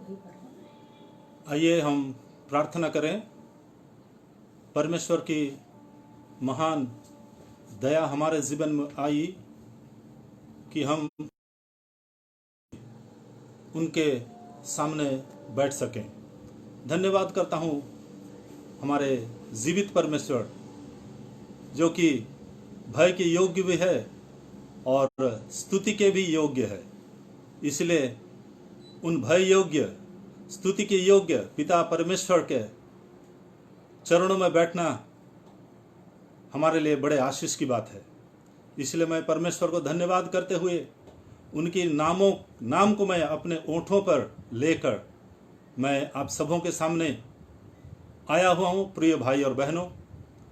आइए हम प्रार्थना करें। परमेश्वर की महान दया हमारे जीवन में आई कि हम उनके सामने बैठ सकें। धन्यवाद करता हूँ हमारे जीवित परमेश्वर, जो कि भय के योग्य भी है और स्तुति के भी योग्य है। इसलिए उन भय योग्य, स्तुति के योग्य पिता परमेश्वर के चरणों में बैठना हमारे लिए बड़े आशीष की बात है। इसलिए मैं परमेश्वर को धन्यवाद करते हुए उनकी नाम को मैं अपने ओंठों पर लेकर मैं आप सबों के सामने आया हुआ हूँ। प्रिय भाई और बहनों,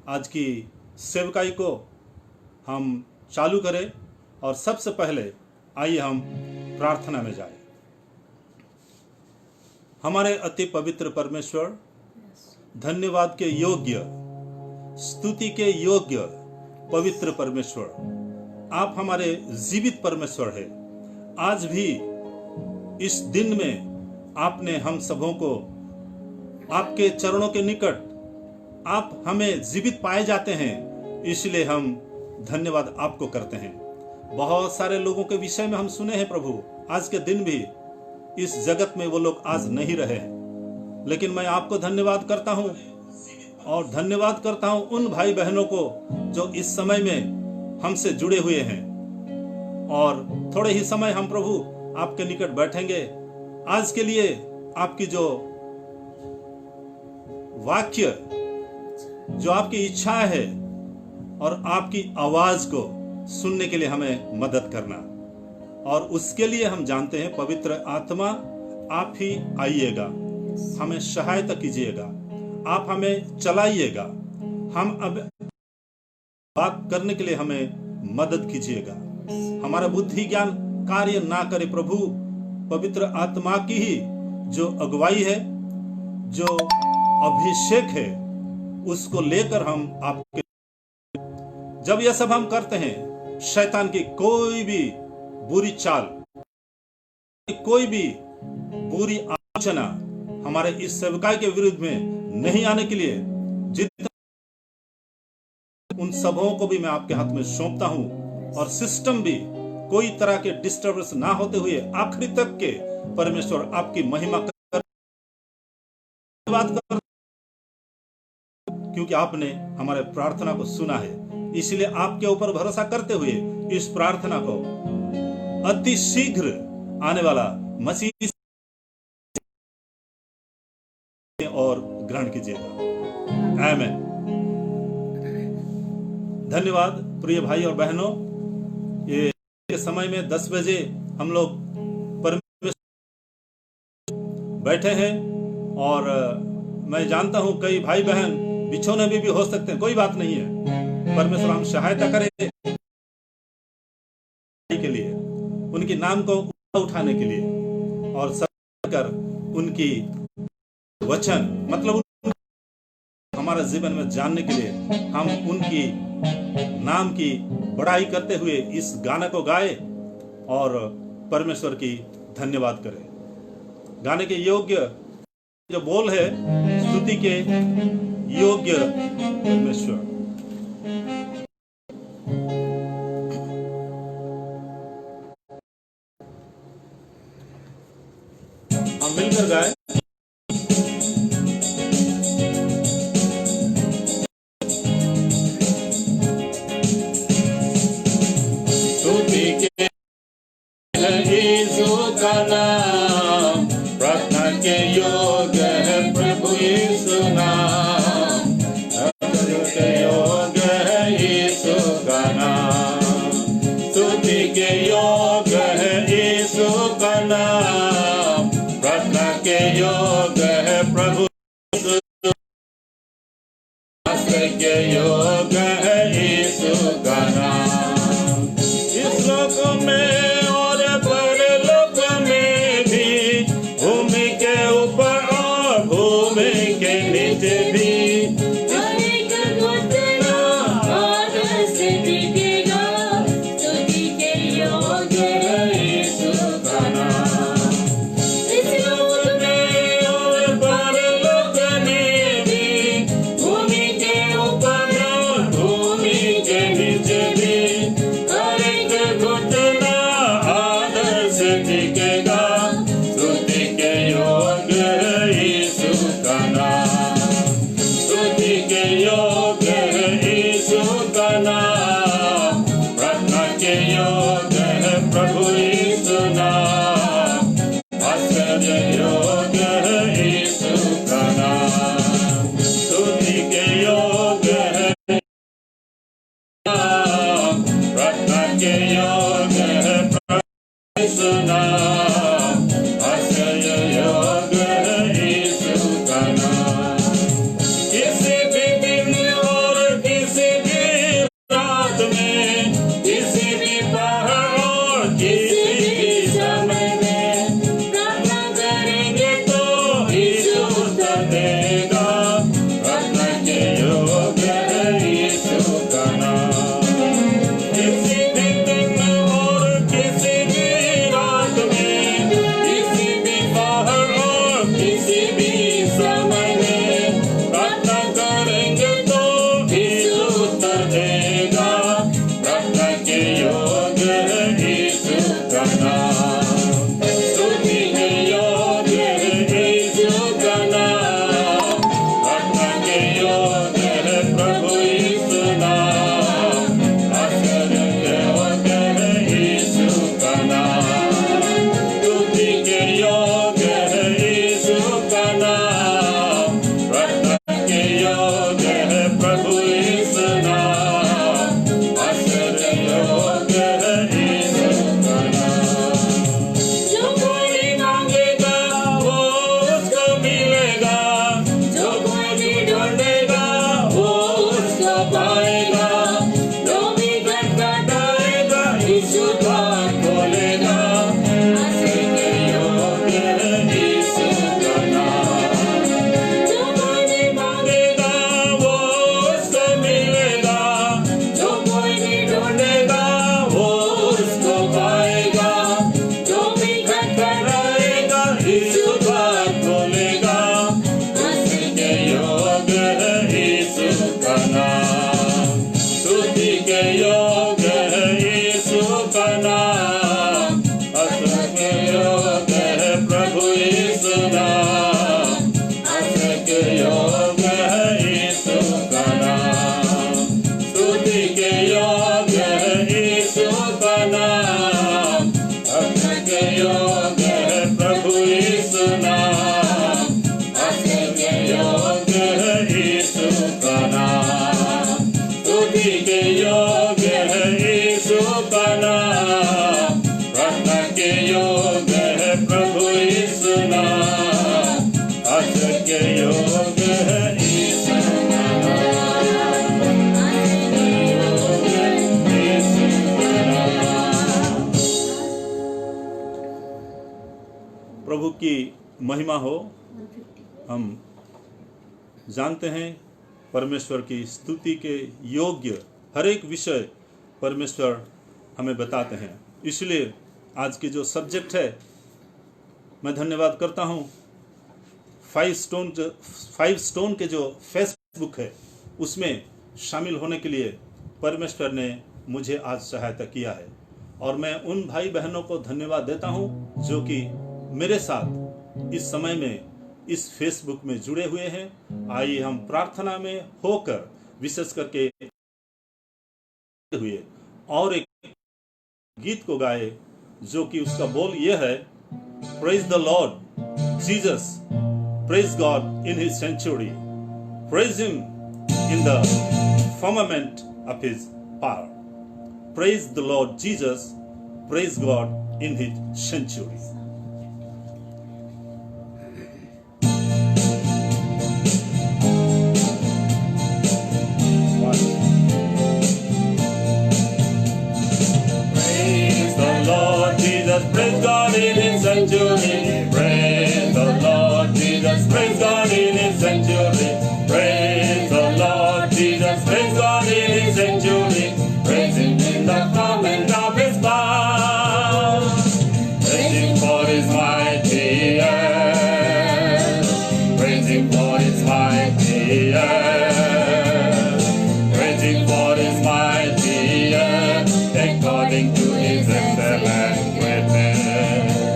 आज की सेवकाई को हम चालू करें और सबसे पहले आइए हम प्रार्थना में जाएं। हमारे अति पवित्र परमेश्वर, धन्यवाद के योग्य, स्तुति के योग्य पवित्र परमेश्वर, आप हमारे जीवित परमेश्वर है। आज भी इस दिन में आपने हम सबों को आपके चरणों के निकट आप हमें जीवित पाए जाते हैं, इसलिए हम धन्यवाद आपको करते हैं। बहुत सारे लोगों के विषय में हम सुने हैं प्रभु, आज के दिन भी इस जगत में वो लोग आज नहीं रहे, लेकिन मैं आपको धन्यवाद करता हूं और धन्यवाद करता हूं उन भाई बहनों को जो इस समय में हमसे जुड़े हुए हैं। और थोड़े ही समय हम प्रभु आपके निकट बैठेंगे। आज के लिए आपकी जो वाक्य, जो आपकी इच्छा है और आपकी आवाज को सुनने के लिए हमें मदद करना, और उसके लिए हम जानते हैं पवित्र आत्मा आप ही आइएगा, हमें सहायता कीजिएगा, आप हमें चलाइएगा, हम अब बात करने के लिए हमें मदद कीजिएगा। हमारा बुद्धि ज्ञान कार्य ना करे प्रभु, पवित्र आत्मा की ही जो अगुवाई है, जो अभिषेक है, उसको लेकर हम आपके जब यह सब हम करते हैं, शैतान की कोई भी बुरी चाल, कोई भी बुरी आलोचना हमारे इस सेवकाई के विरुद्ध में नहीं आने के लिए जितना उन सबों को भी मैं आपके हाथ में सौंपता हूं, और सिस्टम भी कोई तरह के डिस्टर्बेंस ना होते हुए आखिरी तक के परमेश्वर आपकी महिमा कर, क्योंकि आपने हमारे प्रार्थना को सुना है। इसलिए आपके ऊपर भरोसा करते हुए इस प्रार्थना को अति शीघ्र आने वाला मसीह और ग्रहण कीजिएगा। आमीन। धन्यवाद प्रिय भाई और बहनों, ये समय में 10 बजे हम लोग परमेश्वर बैठे हैं, और मैं जानता हूं कई भाई बहन बिछोने भी हो सकते हैं, कोई बात नहीं है। परमेश्वर हम सहायता करें के लिए, उनके नाम को उठाने के लिए, और सब कर उनकी वचन मतलब हमारे जीवन में जानने के लिए हम उनकी नाम की बड़ाई करते हुए इस गाने को गाए और परमेश्वर की धन्यवाद करें। गाने के योग्य जो बोल है, स्तुति के योग्य परमेश्वर। हम मिलकर गाए। यीशु का नाम प्रार्थना के योग्य है, प्रभु यीशु नाम के योग्य है, यीशु का नाम स्तुति के योग्य है, यीशु का नाम प्रार्थना के योग्य है, प्रभु के योग्य है, यीशु का नाम। इस लोक में इस लोक में टिकेगा, स्तुति के योग्य है यीशु का नाम, स्तुति के योग्य है यीशु का नाम, प्रार्थना के योग्य है प्रभु यीशु नाम, आश्चर्य योग्य है यीशु का नाम, स्तुति के योग्य है नाम, प्रार्थना के योग्य है प्रभु यीशु नाम, आश्चर्य योग्य है यीशु का नाम। किसी भी दिन और किसी भी रात में, किसी भी पहर और किसी भी समय में, प्रार्थना करेंगे तो यीशु उत्तर देगा, प्रार्थना के योग्य है यीशु का नाम। किसी भी दिन और किसी भी रात में, किसी भी पहर और किसी भी समय में, प्रार्थना करेंगे तो यीशु उत्तर देगा, प्रार्थना के योग्य है यीशु का नाम, स्तुति के योग्य है यीशु का नाम, प्रार्थना के योग्य है प्रभु यीशु नाम, आश्चर्य योग्य है यीशु का नाम, स्तुति के योग्य है यीशु का नाम, प्रार्थना के योग्य है प्रभु यीशु नाम, आश्चर्य योग्य है यीशु का नाम। जो कोई मांगेगा वो उसको मिलेगा, जो कोई ढूंढेगा वो उसको पाएगा, जो भी खटखटाएगा यीशु द्वार खोलेगा, आश्चर्य योग्य है यीशु का नाम। जो कोई मांगेगा वो उसको मिलेगा, जो कोई ढूंढेगा वो उसको पाएगा, जो भी खटखटाएगा यीशु द्वार खोलेगा, आश्चर्य योग्य है यीशु का नाम, स्तुति के योग्य है यीशु का नाम, आश्चर्य योग्य है प्रभु यीशु नाम, आश्चर्य योग्य है यीशु का नाम, स्तुति के योग्य है यीशु का नाम, आश्चर्य योग्य है प्रभु यीशु नाम, आश्चर्य योग्य है यीशु का नाम, स्तुति के योग्य है यीशु का नाम, प्रार्थना के योग्य है प्रभु यीशु नाम, आश्चर्य योग्य है यीशु का नाम, आश्चर्य योग्य है यीशु का नाम। प्रभु की महिमा हो। हम जानते हैं परमेश्वर की स्तुति के योग्य हर एक विषय परमेश्वर हमें बताते हैं। इसलिए आज की जो सब्जेक्ट है, मैं धन्यवाद करता हूँ 5 स्टोन के जो फेसबुक है उसमें शामिल होने के लिए परमेश्वर ने मुझे आज सहायता किया है, और मैं उन भाई बहनों को धन्यवाद देता हूँ जो कि मेरे साथ इस समय में इस फेसबुक में जुड़े हुए हैं। आइए हम प्रार्थना में होकर विशेष करके हुए और एक गीत को गाए जो कि उसका बोल यह है, praise the Lord Jesus, praise God in his sanctuary, praise him in the firmament of his power. Praise the Lord Jesus, praise God in his sanctuary. Praise the Lord Jesus, praise God in his sanctuary. Praise the Lord Jesus, praise God in his sanctuary. Praise the Lord Jesus, praise God in his sanctuary. Praise him in the firmament of his power. Praise him for his mighty hand. Praise him for his mighty hand. Praise him for his mighty hand, according to his excellent greatness.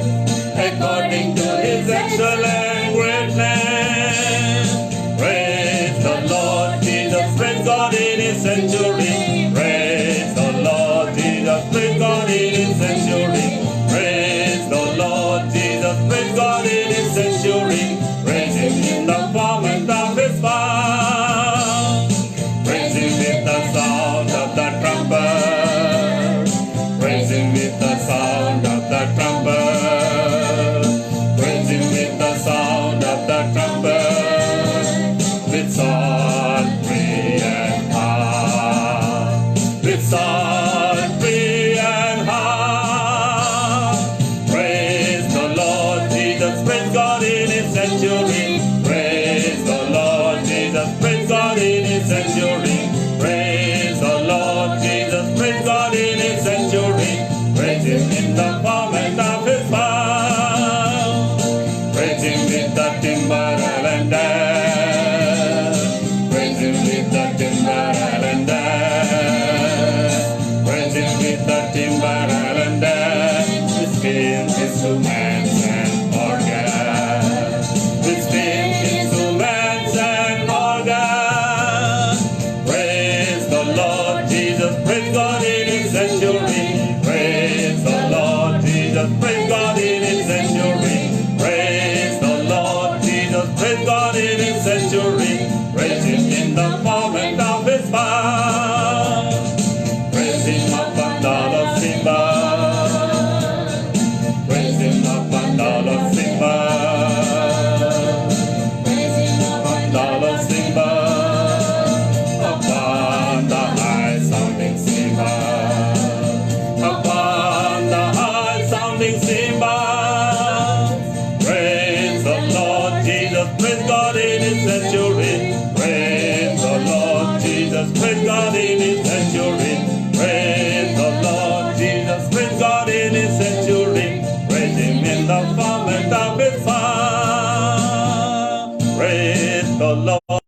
sanctuary. Praise the Lord Jesus, praise God in His sanctuary. Praise the Lord Jesus, praise God in His sanctuary. Praise Him in the form of His power. Praise Him with the sound of the trumpet. Praise Him with the sound of the trumpet. Praise Him with the sound of the trumpet. With psaltery and harp. With psaltery and harp. Praise the Lord Jesus, praise God in His sanctuary. Praise the Lord Jesus, praise God in His sanctuary. Praise the Lord Jesus, praise God in His sanctuary. Praise Him in the format of His power. Praise Him with the timbrel and dance. Praise Him with the timbrel and dance. Praise Him with the timbrel and dance. With string instruments and organ. With string instruments and organ. Praise the Lord Jesus, praise God in His sanctuary. Praise the Lord Jesus, praise God in His sanctuary. Praise the Lord Jesus, praise God in His sanctuary. Praise Him in the format of His power. Praise Him up and down of Simba. Praise Him up and down of Simba. Praise Him up and down of Simba. Upon the high sounding Simba. Upon the high sounding cymbals. Praise the Lord Jesus, praise God in His sanctuary. Praise the Lord Jesus, praise God in His sanctuary. Praise the Lord Jesus, praise God in His sanctuary. Praise Him in the format of His power. Praise the Lord.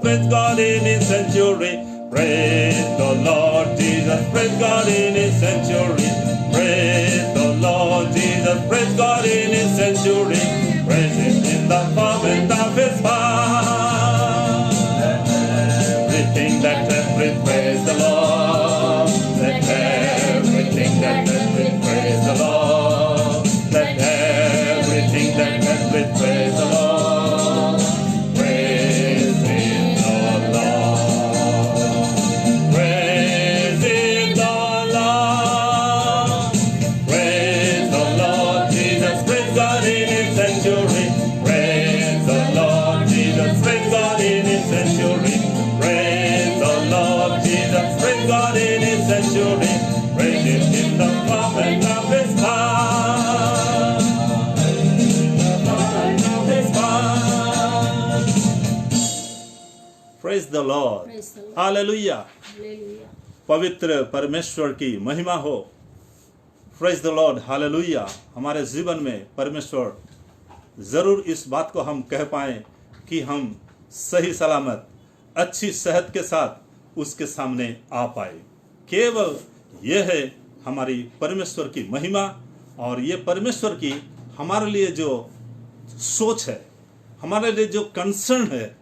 Praise God in His sanctuary. Praise the Lord Jesus. Praise God in His sanctuary. Praise the Lord Jesus. Praise God in His sanctuary. Praise Him in the format of His power. Everything that has breath, praise the Lord. Let everything that has breath, praise the Lord. Let everything that has breath, praise the Lord. Praise Him, the Lord. Praise Him, the Lord. Praise the Lord Jesus, praise God in His sanctuary. Praise the Lord Jesus, praise God in His sanctuary. Praise the Lord Jesus, praise God in His sanctuary. Praise Him in the format of His power. In the format of His power. Praise the Lord, Praise the Lord. Hallelujah. Hallelujah. पवित्र परमेश्वर की महिमा हो। Praise the Lord, hallelujah. हमारे जीवन में परमेश्वर जरूर इस बात को हम कह पाए कि हम सही सलामत अच्छी सेहत के साथ उसके सामने आ पाए। केवल यह है हमारी परमेश्वर की महिमा, और ये परमेश्वर की हमारे लिए जो सोच है, हमारे लिए जो कंसर्न है,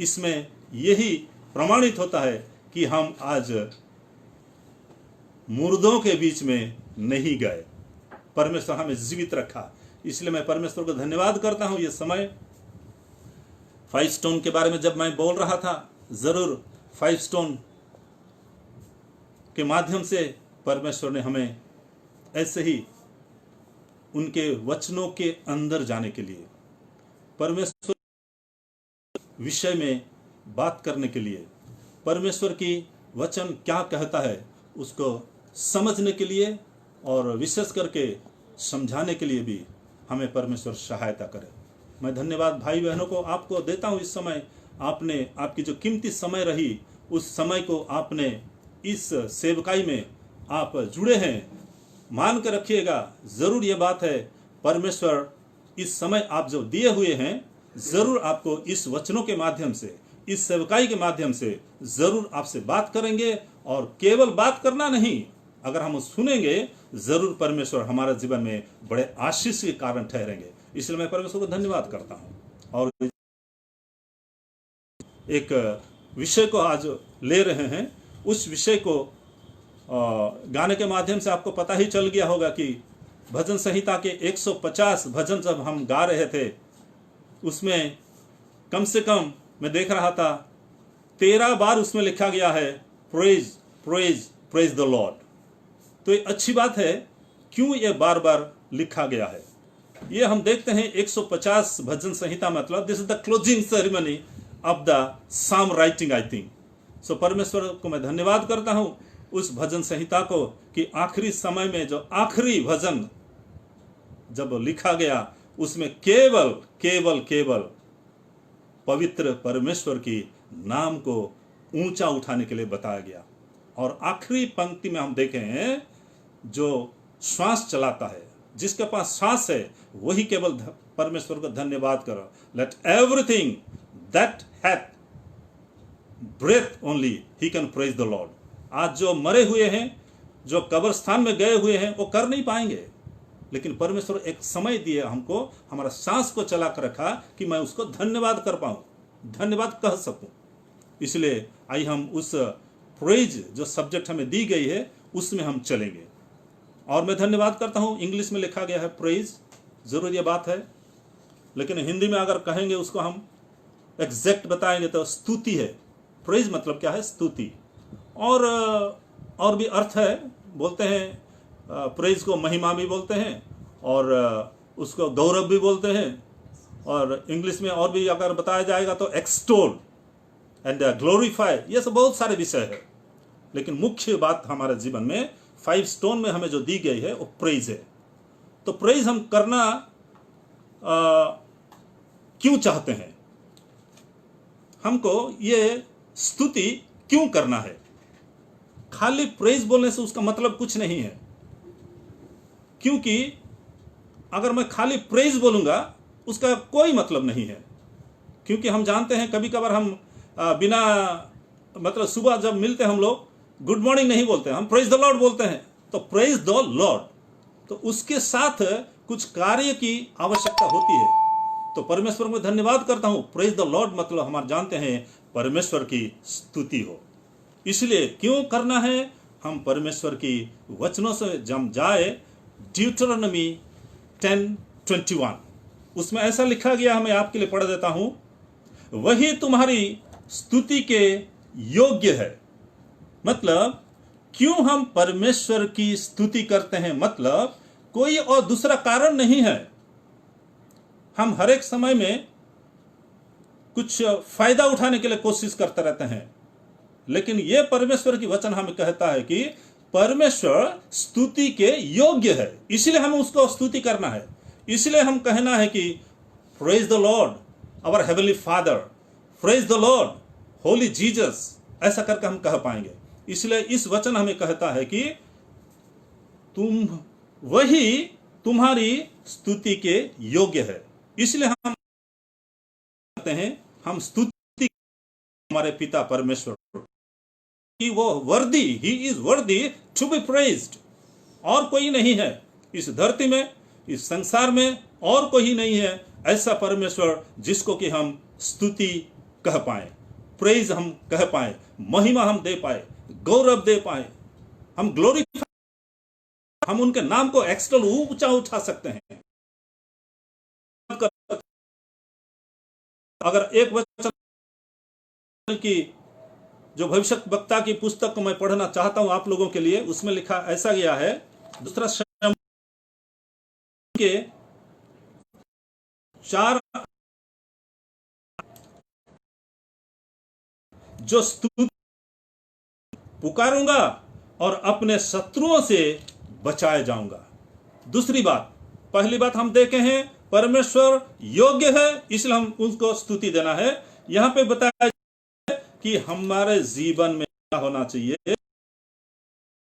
इसमें यही प्रमाणित होता है कि हम आज मुर्दों के बीच में नहीं गए। परमेश्वर हमें जीवित रखा, इसलिए मैं परमेश्वर को धन्यवाद करता हूं। ये समय 5 स्टोन के बारे में जब मैं बोल रहा था, जरूर 5 स्टोन के माध्यम से परमेश्वर ने हमें ऐसे ही उनके वचनों के अंदर जाने के लिए, परमेश्वर विषय में बात करने के लिए, परमेश्वर की वचन क्या कहता है उसको समझने के लिए और विशेष करके समझाने के लिए भी हमें परमेश्वर सहायता करे। मैं धन्यवाद भाई बहनों को आपको देता हूं। इस समय आपने, आपकी जो कीमती समय रही, उस समय को आपने इस सेवकाई में आप जुड़े हैं, मान कर रखिएगा। जरूर ये बात है, परमेश्वर इस समय आप जो दिए हुए हैं, जरूर आपको इस वचनों के माध्यम से, इस सेवकाई के माध्यम से जरूर आपसे बात करेंगे। और केवल बात करना नहीं, अगर हम सुनेंगे, जरूर परमेश्वर हमारे जीवन में बड़े आशीष के कारण ठहरेंगे। इसलिए मैं परमेश्वर को धन्यवाद करता हूं। और एक विषय को आज ले रहे हैं, उस विषय को गाने के माध्यम से आपको पता ही चल गया होगा कि भजन संहिता के 150 भजन जब हम गा रहे थे, उसमें कम से कम मैं देख रहा था 13 बार उसमें लिखा गया है praise praise praise the Lord. तो ये अच्छी बात है, क्यों ये बार बार लिखा गया है? ये हम देखते हैं 150 भजन संहिता, मतलब this is the closing ceremony of the साम राइटिंग आई थिंक। सो परमेश्वर को मैं धन्यवाद करता हूं उस भजन संहिता को कि आखिरी समय में जो आखिरी भजन जब लिखा गया, उसमें केवल केवल केवल पवित्र परमेश्वर की नाम को ऊंचा उठाने के लिए बताया गया। और आखिरी पंक्ति में हम देखें हैं, जो श्वास चलाता है, जिसके पास श्वास है, वही केवल परमेश्वर को धन्यवाद करो। Let everything that hath breath only he can praise the Lord. आज जो मरे हुए हैं, जो कब्रस्थान में गए हुए हैं, वो कर नहीं पाएंगे, लेकिन परमेश्वर एक समय दिए हमको, हमारा सांस को चला कर रखा कि मैं उसको धन्यवाद कर पाऊं, धन्यवाद कह सकूं। इसलिए आइए हम उस प्रेज जो सब्जेक्ट हमें दी गई है उसमें हम चलेंगे। और मैं धन्यवाद करता हूं, इंग्लिश में लिखा गया है प्रेज, जरूर ये बात है, लेकिन हिंदी में अगर कहेंगे उसको हम एग्जैक्ट बताएंगे तो स्तुति है। प्रेज मतलब क्या है? स्तुति। और भी अर्थ है, बोलते हैं प्रेज को महिमा भी बोलते हैं और उसको गौरव भी बोलते हैं, और इंग्लिश में और भी अगर बताया जाएगा तो एक्सटोल एंड ग्लोरीफाई। ये सब बहुत सारे विषय है, लेकिन मुख्य बात हमारे जीवन में 5 स्टोन में हमें जो दी गई है वो प्रेज है। तो प्रेज हम करना क्यों चाहते हैं? हमको ये स्तुति क्यों करना है? खाली प्रेज बोलने से उसका मतलब कुछ नहीं है, क्योंकि अगर मैं खाली प्रेज बोलूंगा उसका कोई मतलब नहीं है। क्योंकि हम जानते हैं कभी कभार हम बिना मतलब सुबह जब मिलते हैं हम लोग गुड मॉर्निंग नहीं बोलते, हम प्रेज द लॉर्ड बोलते हैं। तो प्रेज द लॉर्ड, तो उसके साथ कुछ कार्य की आवश्यकता होती है। तो परमेश्वर में धन्यवाद करता हूं। प्रेज द लॉर्ड मतलब हम जानते हैं परमेश्वर की स्तुति हो। इसलिए क्यों करना है? हम परमेश्वर की वचनों से जम जाए, ड्यूटरोनॉमी 10:21 उसमें ऐसा लिखा गया, मैं आपके लिए पढ़ देता हूं, वही तुम्हारी स्तुति के योग्य है। मतलब क्यों हम परमेश्वर की स्तुति करते हैं? मतलब कोई और दूसरा कारण नहीं है। हम हर एक समय में कुछ फायदा उठाने के लिए कोशिश करते रहते हैं, लेकिन यह परमेश्वर की वचन हमें कहता है कि परमेश्वर स्तुति के योग्य है, इसलिए हमें उसको स्तुति करना है। इसलिए हम कहना है कि praise the Lord our heavenly father, praise the Lord holy Jesus, ऐसा करके हम कह पाएंगे। इसलिए इस वचन हमें कहता है कि वही तुम्हारी स्तुति के योग्य है। इसलिए हम कहते हैं, हम स्तुति हमारे पिता परमेश्वर कि वो worthy, he is worthy to be praised. और कोई नहीं है इस धरती में, इस संसार में और कोई नहीं है ऐसा परमेश्वर जिसको कि हम स्तुति कह पाए, प्रेज हम कह पाए, महिमा हम दे पाए, गौरव दे पाए, हम ग्लोरीफाई, हम उनके नाम को एक्सटल ऊंचा उठा सकते हैं। अगर एक वचन की जो भविष्य वक्ता की पुस्तक को मैं पढ़ना चाहता हूं आप लोगों के लिए, उसमें लिखा ऐसा गया है, दूसरा शमूएल के 4 जो स्तुति पुकारूंगा और अपने शत्रुओं से बचाए जाऊंगा। दूसरी बात, पहली बात हम देखे हैं परमेश्वर योग्य है, इसलिए हम उनको स्तुति देना है। यहां पे बताया कि हमारे जीवन में क्या होना चाहिए,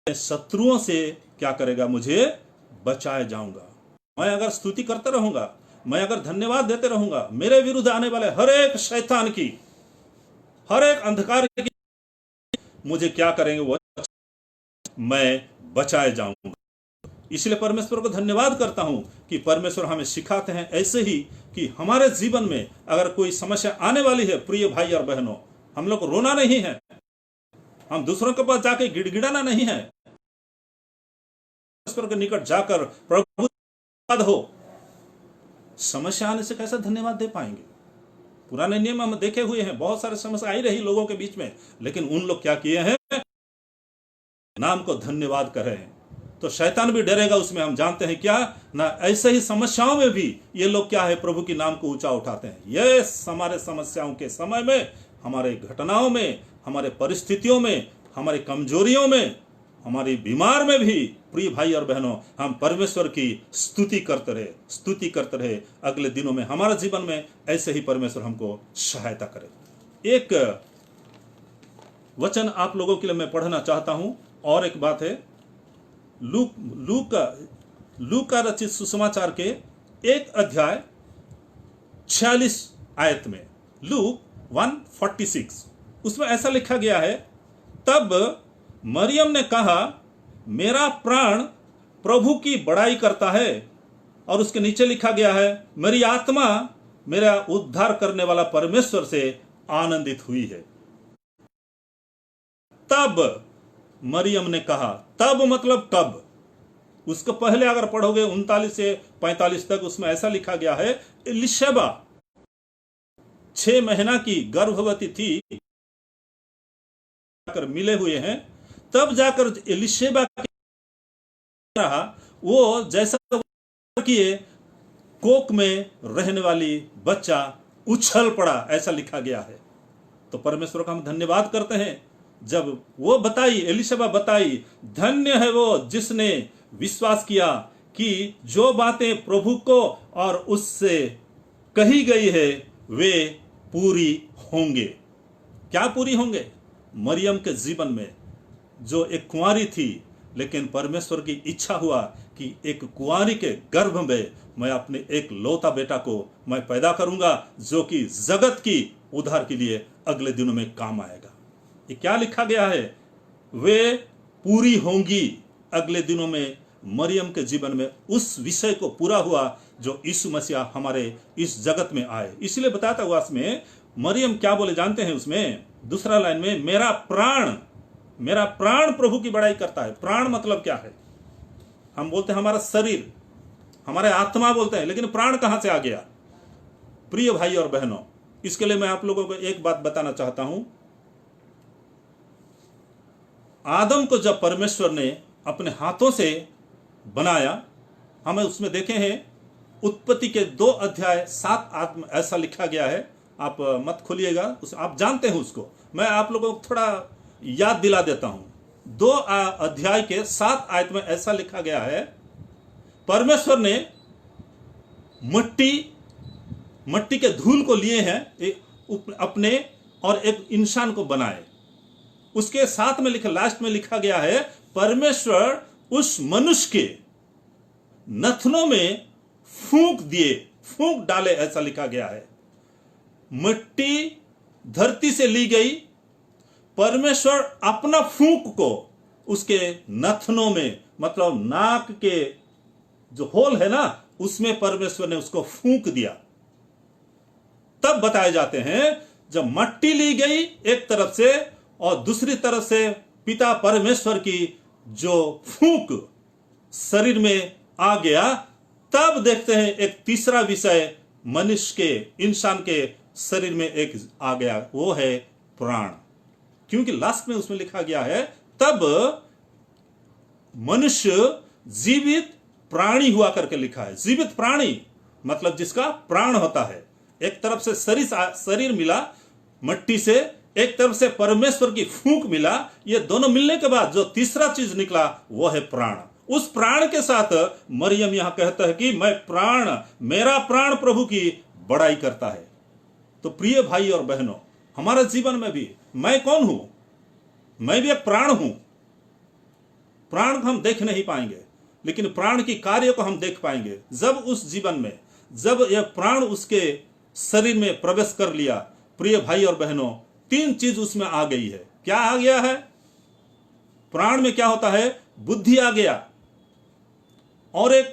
शत्रुओं से क्या करेगा, मुझे बचाए जाऊंगा। मैं अगर स्तुति करते रहूंगा, मैं अगर धन्यवाद देते रहूंगा, मेरे विरुद्ध आने वाले हर एक शैतान की, हर एक अंधकार की मुझे क्या करेंगे, वो मैं बचाए जाऊंगा। इसलिए परमेश्वर को धन्यवाद करता हूं कि परमेश्वर हमें सिखाते हैं ऐसे ही कि हमारे जीवन में अगर कोई समस्या आने वाली है, प्रिय भाई और बहनों, हम लोग को रोना नहीं है, हम दूसरों के पास जाके गिड़गिड़ाना नहीं है, परमेश्वर के निकट जाकर प्रभु हो। समस्या आने से कैसे धन्यवाद दे पाएंगे? पुराने नियम हम देखे हुए हैं, बहुत सारे समस्या आई रही लोगों के बीच में, लेकिन उन लोग क्या किए हैं? नाम को धन्यवाद कर रहे हैं। तो शैतान भी डरेगा उसमें, हम जानते हैं क्या ना। ऐसे ही समस्याओं में भी ये लोग क्या है, प्रभु की नाम को ऊंचा उठाते हैं। ये हमारे समस्याओं के समय में, हमारे घटनाओं में, हमारे परिस्थितियों में, हमारी कमजोरियों में, हमारी बीमार में भी, प्रिय भाई और बहनों, हम परमेश्वर की स्तुति करते रहे। अगले दिनों में हमारे जीवन में ऐसे ही परमेश्वर हमको सहायता करे। एक वचन आप लोगों के लिए मैं पढ़ना चाहता हूं। और एक बात है, लूक का रचित सुसमाचार के 1 अध्याय 46 आयत में, लूक 1:46, उसमें ऐसा लिखा गया है, तब मरियम ने कहा, मेरा प्राण प्रभु की बड़ाई करता है। और उसके नीचे लिखा गया है, मेरी आत्मा मेरा उद्धार करने वाला परमेश्वर से आनंदित हुई है। तब मरियम ने कहा, तब मतलब कब? उसको पहले अगर पढ़ोगे 39 से 45 तक, उसमें ऐसा लिखा गया है, एलिशबा 6 महीना की गर्भवती थी, मिले हुए हैं। तब जाकर एलिशबा रहा, वो जैसा किए कोक में रहने वाली बच्चा उछल पड़ा, ऐसा लिखा गया है। तो परमेश्वर का हम धन्यवाद करते हैं। जब वो बताई, एलिशबा बताई, धन्य है वो जिसने विश्वास किया कि जो बातें प्रभु को और उससे कही गई है वे पूरी होंगे। क्या पूरी होंगे? मरियम के जीवन में जो एक कुंवारी थी, लेकिन परमेश्वर की इच्छा हुआ कि एक कुंवारी के गर्भ में मैं अपने एक लौता बेटा को मैं पैदा करूंगा, जो कि जगत की उद्धार के लिए अगले दिनों में काम आएगा। ये क्या लिखा गया है? वे पूरी होंगी अगले दिनों में। मरियम के जीवन में उस विषय को पूरा हुआ जो यीशु मसीह हमारे इस जगत में आए। इसलिए बताता हुआ उसमें मरियम क्या बोले जानते हैं? उसमें दूसरा लाइन में, मेरा प्राण प्रभु की बड़ाई करता है। प्राण मतलब क्या है? हम बोलते हैं हमारा शरीर, हमारे आत्मा बोलते हैं, लेकिन प्राण कहां से आ गया? प्रिय भाई और बहनों, इसके लिए मैं आप लोगों को एक बात बताना चाहता हूं। आदम को जब परमेश्वर ने अपने हाथों से बनाया, हमें उसमें देखे हैं उत्पत्ति के 2 अध्याय 7 आत्म ऐसा लिखा गया है। आप मत खोलिएगा, आप जानते हैं उसको, मैं आप लोगों को थोड़ा याद दिला देता हूं। 2 अध्याय के 7 आयत में ऐसा लिखा गया है, परमेश्वर ने मट्टी के धूल को लिए हैं अपने और एक इंसान को बनाए। उसके साथ में लास्ट में लिखा गया है, परमेश्वर उस मनुष्य के नथनों में फूंक डाले, ऐसा लिखा गया है। मिट्टी धरती से ली गई, परमेश्वर अपना फूंक को उसके नथनों में, मतलब नाक के जो होल है ना, उसमें परमेश्वर ने उसको फूंक दिया। तब बताए जाते हैं जब मट्टी ली गई एक तरफ से और दूसरी तरफ से पिता परमेश्वर की जो फूंक शरीर में आ गया, तब देखते हैं एक तीसरा विषय मनुष्य के, इंसान के शरीर में एक आ गया, वो है प्राण। क्योंकि लास्ट में उसमें लिखा गया है, तब मनुष्य जीवित प्राणी हुआ करके लिखा है। जीवित प्राणी मतलब जिसका प्राण होता है। एक तरफ से शरीर मिला मट्टी से, एक तरफ से परमेश्वर की फूंक मिला। ये दोनों मिलने के बाद जो तीसरा चीज निकला वो है प्राण। उस प्राण के साथ मरियम यहां कहता है कि मेरा प्राण प्रभु की बड़ाई करता है। तो प्रिय भाई और बहनों, हमारे जीवन में भी मैं कौन हूं? मैं भी एक प्राण हूं। प्राण को हम देख नहीं पाएंगे, लेकिन प्राण की कार्य को हम देख पाएंगे जब उस जीवन में, जब यह प्राण उसके शरीर में प्रवेश कर लिया। प्रिय भाई और बहनों, 3 चीज उसमें आ गई है। क्या आ गया है? प्राण में क्या होता है? बुद्धि आ गया, और एक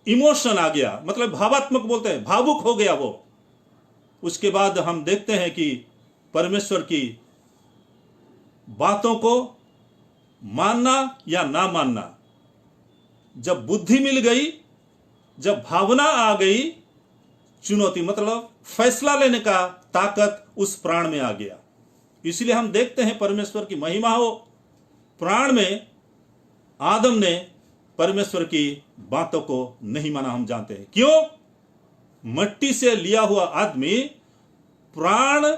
इमोशन आ गया, मतलब भावात्मक बोलते हैं, भावुक हो गया वो। उसके बाद हम देखते हैं कि परमेश्वर की बातों को मानना या ना मानना। जब बुद्धि मिल गई, जब भावना आ गई, चुनौती मतलब फैसला लेने का ताकत उस प्राण में आ गया। इसलिए हम देखते हैं परमेश्वर की महिमा हो, प्राण में आदम ने परमेश्वर की बातों को नहीं माना। हम जानते हैं क्यों? मिट्टी से लिया हुआ आदमी प्राण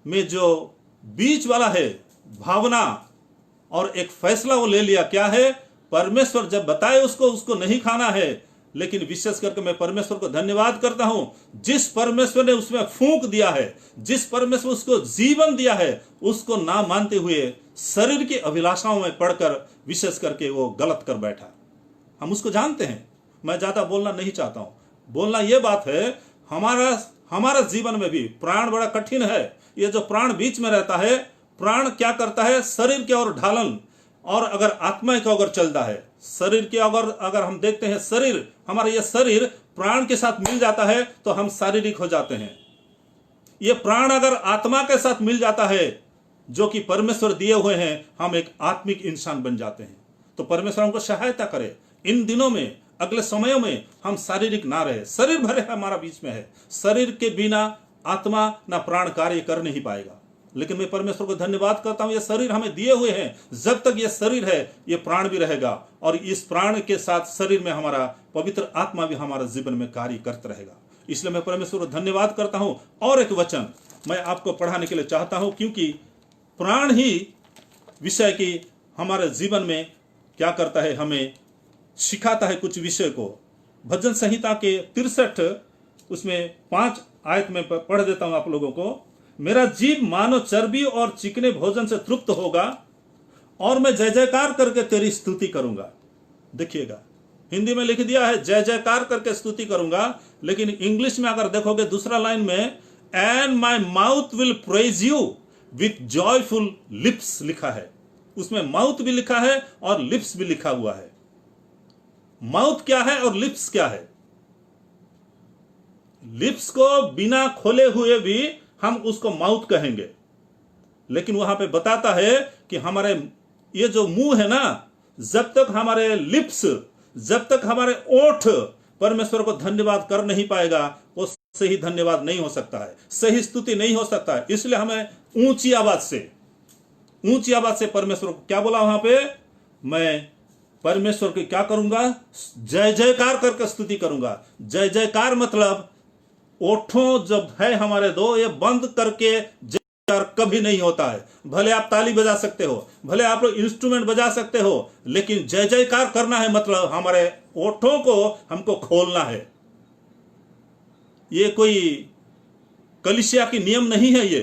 में जो बीच वाला है भावना और एक फैसला वो ले लिया। क्या है? परमेश्वर जब बताए उसको नहीं खाना है। लेकिन विशेष करके मैं परमेश्वर को धन्यवाद करता हूं, जिस परमेश्वर ने उसमें फूंक दिया है, जिस परमेश्वर उसको जीवन दिया है, उसको ना मानते हुए शरीर की अभिलाषाओं में पड़कर विशेष करके वो गलत कर बैठा। हम उसको जानते हैं। मैं ज्यादा बोलना नहीं चाहता हूं। बोलना यह बात है, हमारा जीवन में भी प्राण बड़ा कठिन है। ये जो प्राण बीच में रहता है, प्राण क्या करता है? शरीर के और ढालन और अगर आत्मा के अगर चलता है, शरीर के अगर हम देखते हैं, शरीर हमारा ये शरीर प्राण के साथ मिल जाता है तो हम शारीरिक हो जाते हैं। ये प्राण अगर आत्मा के साथ मिल जाता है जो कि परमेश्वर दिए हुए हैं, हम एक आत्मिक इंसान बन जाते हैं। तो परमेश्वर हमको सहायता करे इन दिनों में, अगले समयों में हम शारीरिक ना रहे। शरीर भरे हमारा बीच में है, शरीर के बिना आत्मा ना प्राण कार्य कर नहीं पाएगा। लेकिन मैं परमेश्वर को धन्यवाद करता हूं, ये शरीर हमें दिए हुए हैं। जब तक ये शरीर है, ये प्राण भी रहेगा और इस प्राण के साथ शरीर में हमारा पवित्र आत्मा भी हमारा जीवन में कार्य करता रहेगा। इसलिए मैं परमेश्वर को धन्यवाद करता हूं। और एक वचन मैं आपको पढ़ाने के लिए चाहता हूं, क्योंकि प्राण ही विषय की हमारे जीवन में क्या करता है, हमें सिखाता है कुछ विषय को। भजन संहिता के 63 उसमें 5 आयत में पढ़ देता हूं आप लोगों को। मेरा जीव मानो चर्बी और चिकने भोजन से तृप्त होगा और मैं जय जयकार करके तेरी स्तुति करूंगा। देखिएगा, हिंदी में लिख दिया है जय जयकार करके स्तुति करूंगा, लेकिन इंग्लिश में अगर देखोगे दूसरा लाइन में and my mouth will praise you with joyful lips लिखा है। उसमें माउथ भी लिखा है और लिप्स भी लिखा हुआ है। माउथ क्या है और लिप्स क्या है? लिप्स को बिना खोले हुए भी हम उसको माउथ कहेंगे, लेकिन वहां पे बताता है कि हमारे ये जो मुंह है ना, जब तक हमारे लिप्स, जब तक हमारे ओठ परमेश्वर को धन्यवाद कर नहीं पाएगा, वो सही धन्यवाद नहीं हो सकता है, सही स्तुति नहीं हो सकता है। इसलिए हमें ऊंची आवाज से परमेश्वर को क्या बोला वहां पे? मैं परमेश्वर की क्या करूंगा? जय जयकार करके स्तुति करूंगा। जय जयकार मतलब ओठों जब है हमारे दो, ये बंद करके जयकार कभी नहीं होता है। भले आप ताली बजा सकते हो, भले आप लोग इंस्ट्रूमेंट बजा सकते हो, लेकिन जय जयकार करना है मतलब हमारे ओठों को हमको खोलना है। ये कोई कलीसिया की नियम नहीं है। ये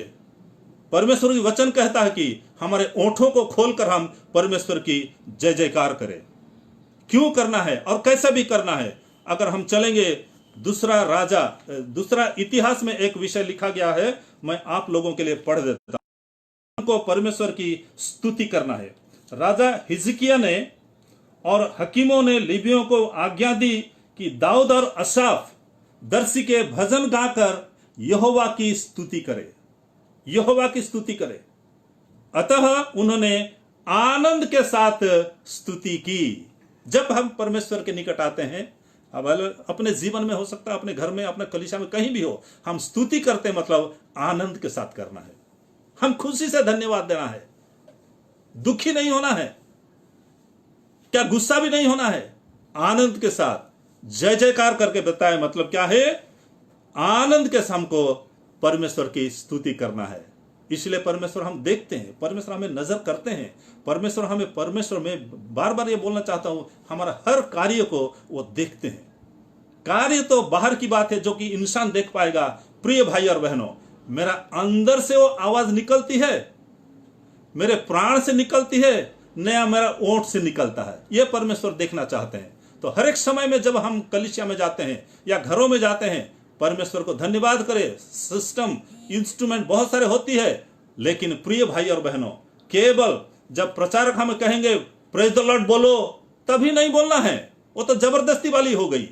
परमेश्वर की वचन कहता है कि हमारे ओठों को खोलकर हम परमेश्वर की जय जयकार करें। क्यों करना है और कैसे भी करना है? अगर हम चलेंगे दूसरा इतिहास में एक विषय लिखा गया है, मैं आप लोगों के लिए पढ़ देता हूं। हमको परमेश्वर की स्तुति करना है। राजा हिजकिया ने और हकीमों ने लेवियों को आज्ञा दी कि दाऊद और असाफ दर्शी के भजन गाकर यहोवा की स्तुति करे, यहोवा की स्तुति करे। अतः उन्होंने आनंद के साथ स्तुति की। जब हम परमेश्वर के निकट आते हैं, अब अपने जीवन में हो सकता है, अपने घर में, अपने कलीसिया में, कहीं भी हो, हम स्तुति करते मतलब आनंद के साथ करना है। हम खुशी से धन्यवाद देना है, दुखी नहीं होना है, क्या गुस्सा भी नहीं होना है। आनंद के साथ जय जयकार करके बताए मतलब क्या है? आनंद के साथ हमको परमेश्वर की स्तुति करना है। इसलिए परमेश्वर हम देखते हैं, परमेश्वर हमें नजर करते हैं, परमेश्वर में बार बार ये बोलना चाहता हूं, हमारा हर कार्य को वो देखते हैं। कार्य तो बाहर की बात है जो कि इंसान देख पाएगा। प्रिय भाई और बहनों, मेरा अंदर से वो आवाज निकलती है, मेरे प्राण से निकलती है, नया मेरा ओठ से निकलता है, ये परमेश्वर देखना चाहते हैं। तो हर एक समय में जब हम कलीसिया में जाते हैं या घरों में जाते हैं, परमेश्वर को धन्यवाद करें। सिस्टम, इंस्ट्रूमेंट बहुत सारे होती है, लेकिन प्रिय भाई और बहनों, केवल जब प्रचारक हमें कहेंगे प्रेज द लॉर्ड बोलो, तभी नहीं बोलना है। वो तो जबरदस्ती वाली हो गई।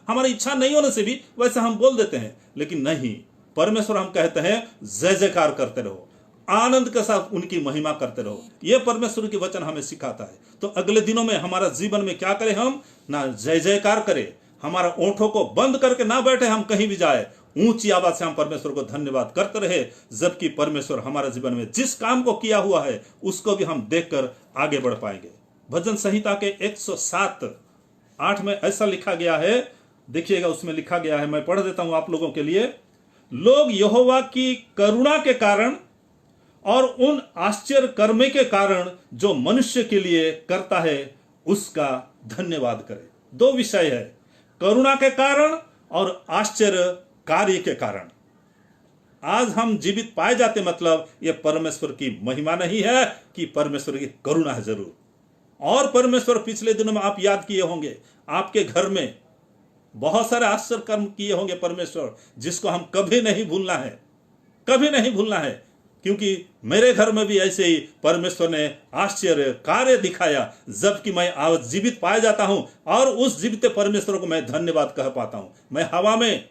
हमारी इच्छा नहीं होने से भी वैसे हम बोल देते हैं, लेकिन नहीं, परमेश्वर हम कहते हैं जय जयकार करते रहो, आनंद के साथ उनकी महिमा करते रहो। यह परमेश्वर की वचन हमें सिखाता है। तो अगले दिनों में हमारा जीवन में क्या करें, हम ना जय जयकार करें, हमारा ओंठों को बंद करके ना बैठे, हम कहीं भी जाए ऊंची आवाज से हम परमेश्वर को धन्यवाद करते रहे, जबकि परमेश्वर हमारे जीवन में जिस काम को किया हुआ है उसको भी हम देखकर आगे बढ़ पाएंगे। भजन संहिता के 107:8 में ऐसा लिखा गया है, देखिएगा उसमें लिखा गया है, मैं पढ़ देता हूं आप लोगों के लिए। लोग यहोवा की करुणा के कारण और उन आश्चर्य कर्म के कारण जो मनुष्य के लिए करता है उसका धन्यवाद करें। दो विषय है, करुणा के कारण और आश्चर्य कार्य के कारण। आज हम जीवित पाए जाते मतलब ये परमेश्वर की महिमा नहीं है कि परमेश्वर की करुणा है जरूर। और परमेश्वर पिछले दिनों में आप याद किए होंगे, आपके घर में बहुत सारे आश्चर्य कर्म किए होंगे परमेश्वर, जिसको हम कभी नहीं भूलना है, कभी नहीं भूलना है। क्योंकि मेरे घर में भी ऐसे ही परमेश्वर ने आश्चर्य कार्य दिखाया, जबकि मैं आज जीवित पाया जाता हूं और उस जीवित परमेश्वर को मैं धन्यवाद कह पाता हूं। मैं हवा में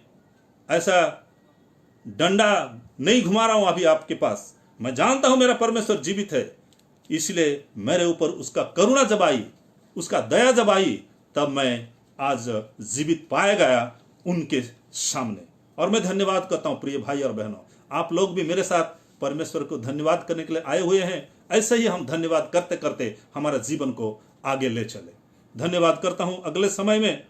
ऐसा डंडा नहीं घुमा रहा हूं अभी आपके पास, मैं जानता हूं मेरा परमेश्वर जीवित है, इसलिए मेरे ऊपर उसका करुणा जब आई, उसका दया जब आई, तब मैं आज जीवित पाया गया उनके सामने। और मैं धन्यवाद करता हूं प्रिय भाई और बहनों, आप लोग भी मेरे साथ परमेश्वर को धन्यवाद करने के लिए आए हुए हैं। ऐसे ही हम धन्यवाद करते करते हमारा जीवन को आगे ले चले। धन्यवाद करता हूं। अगले समय में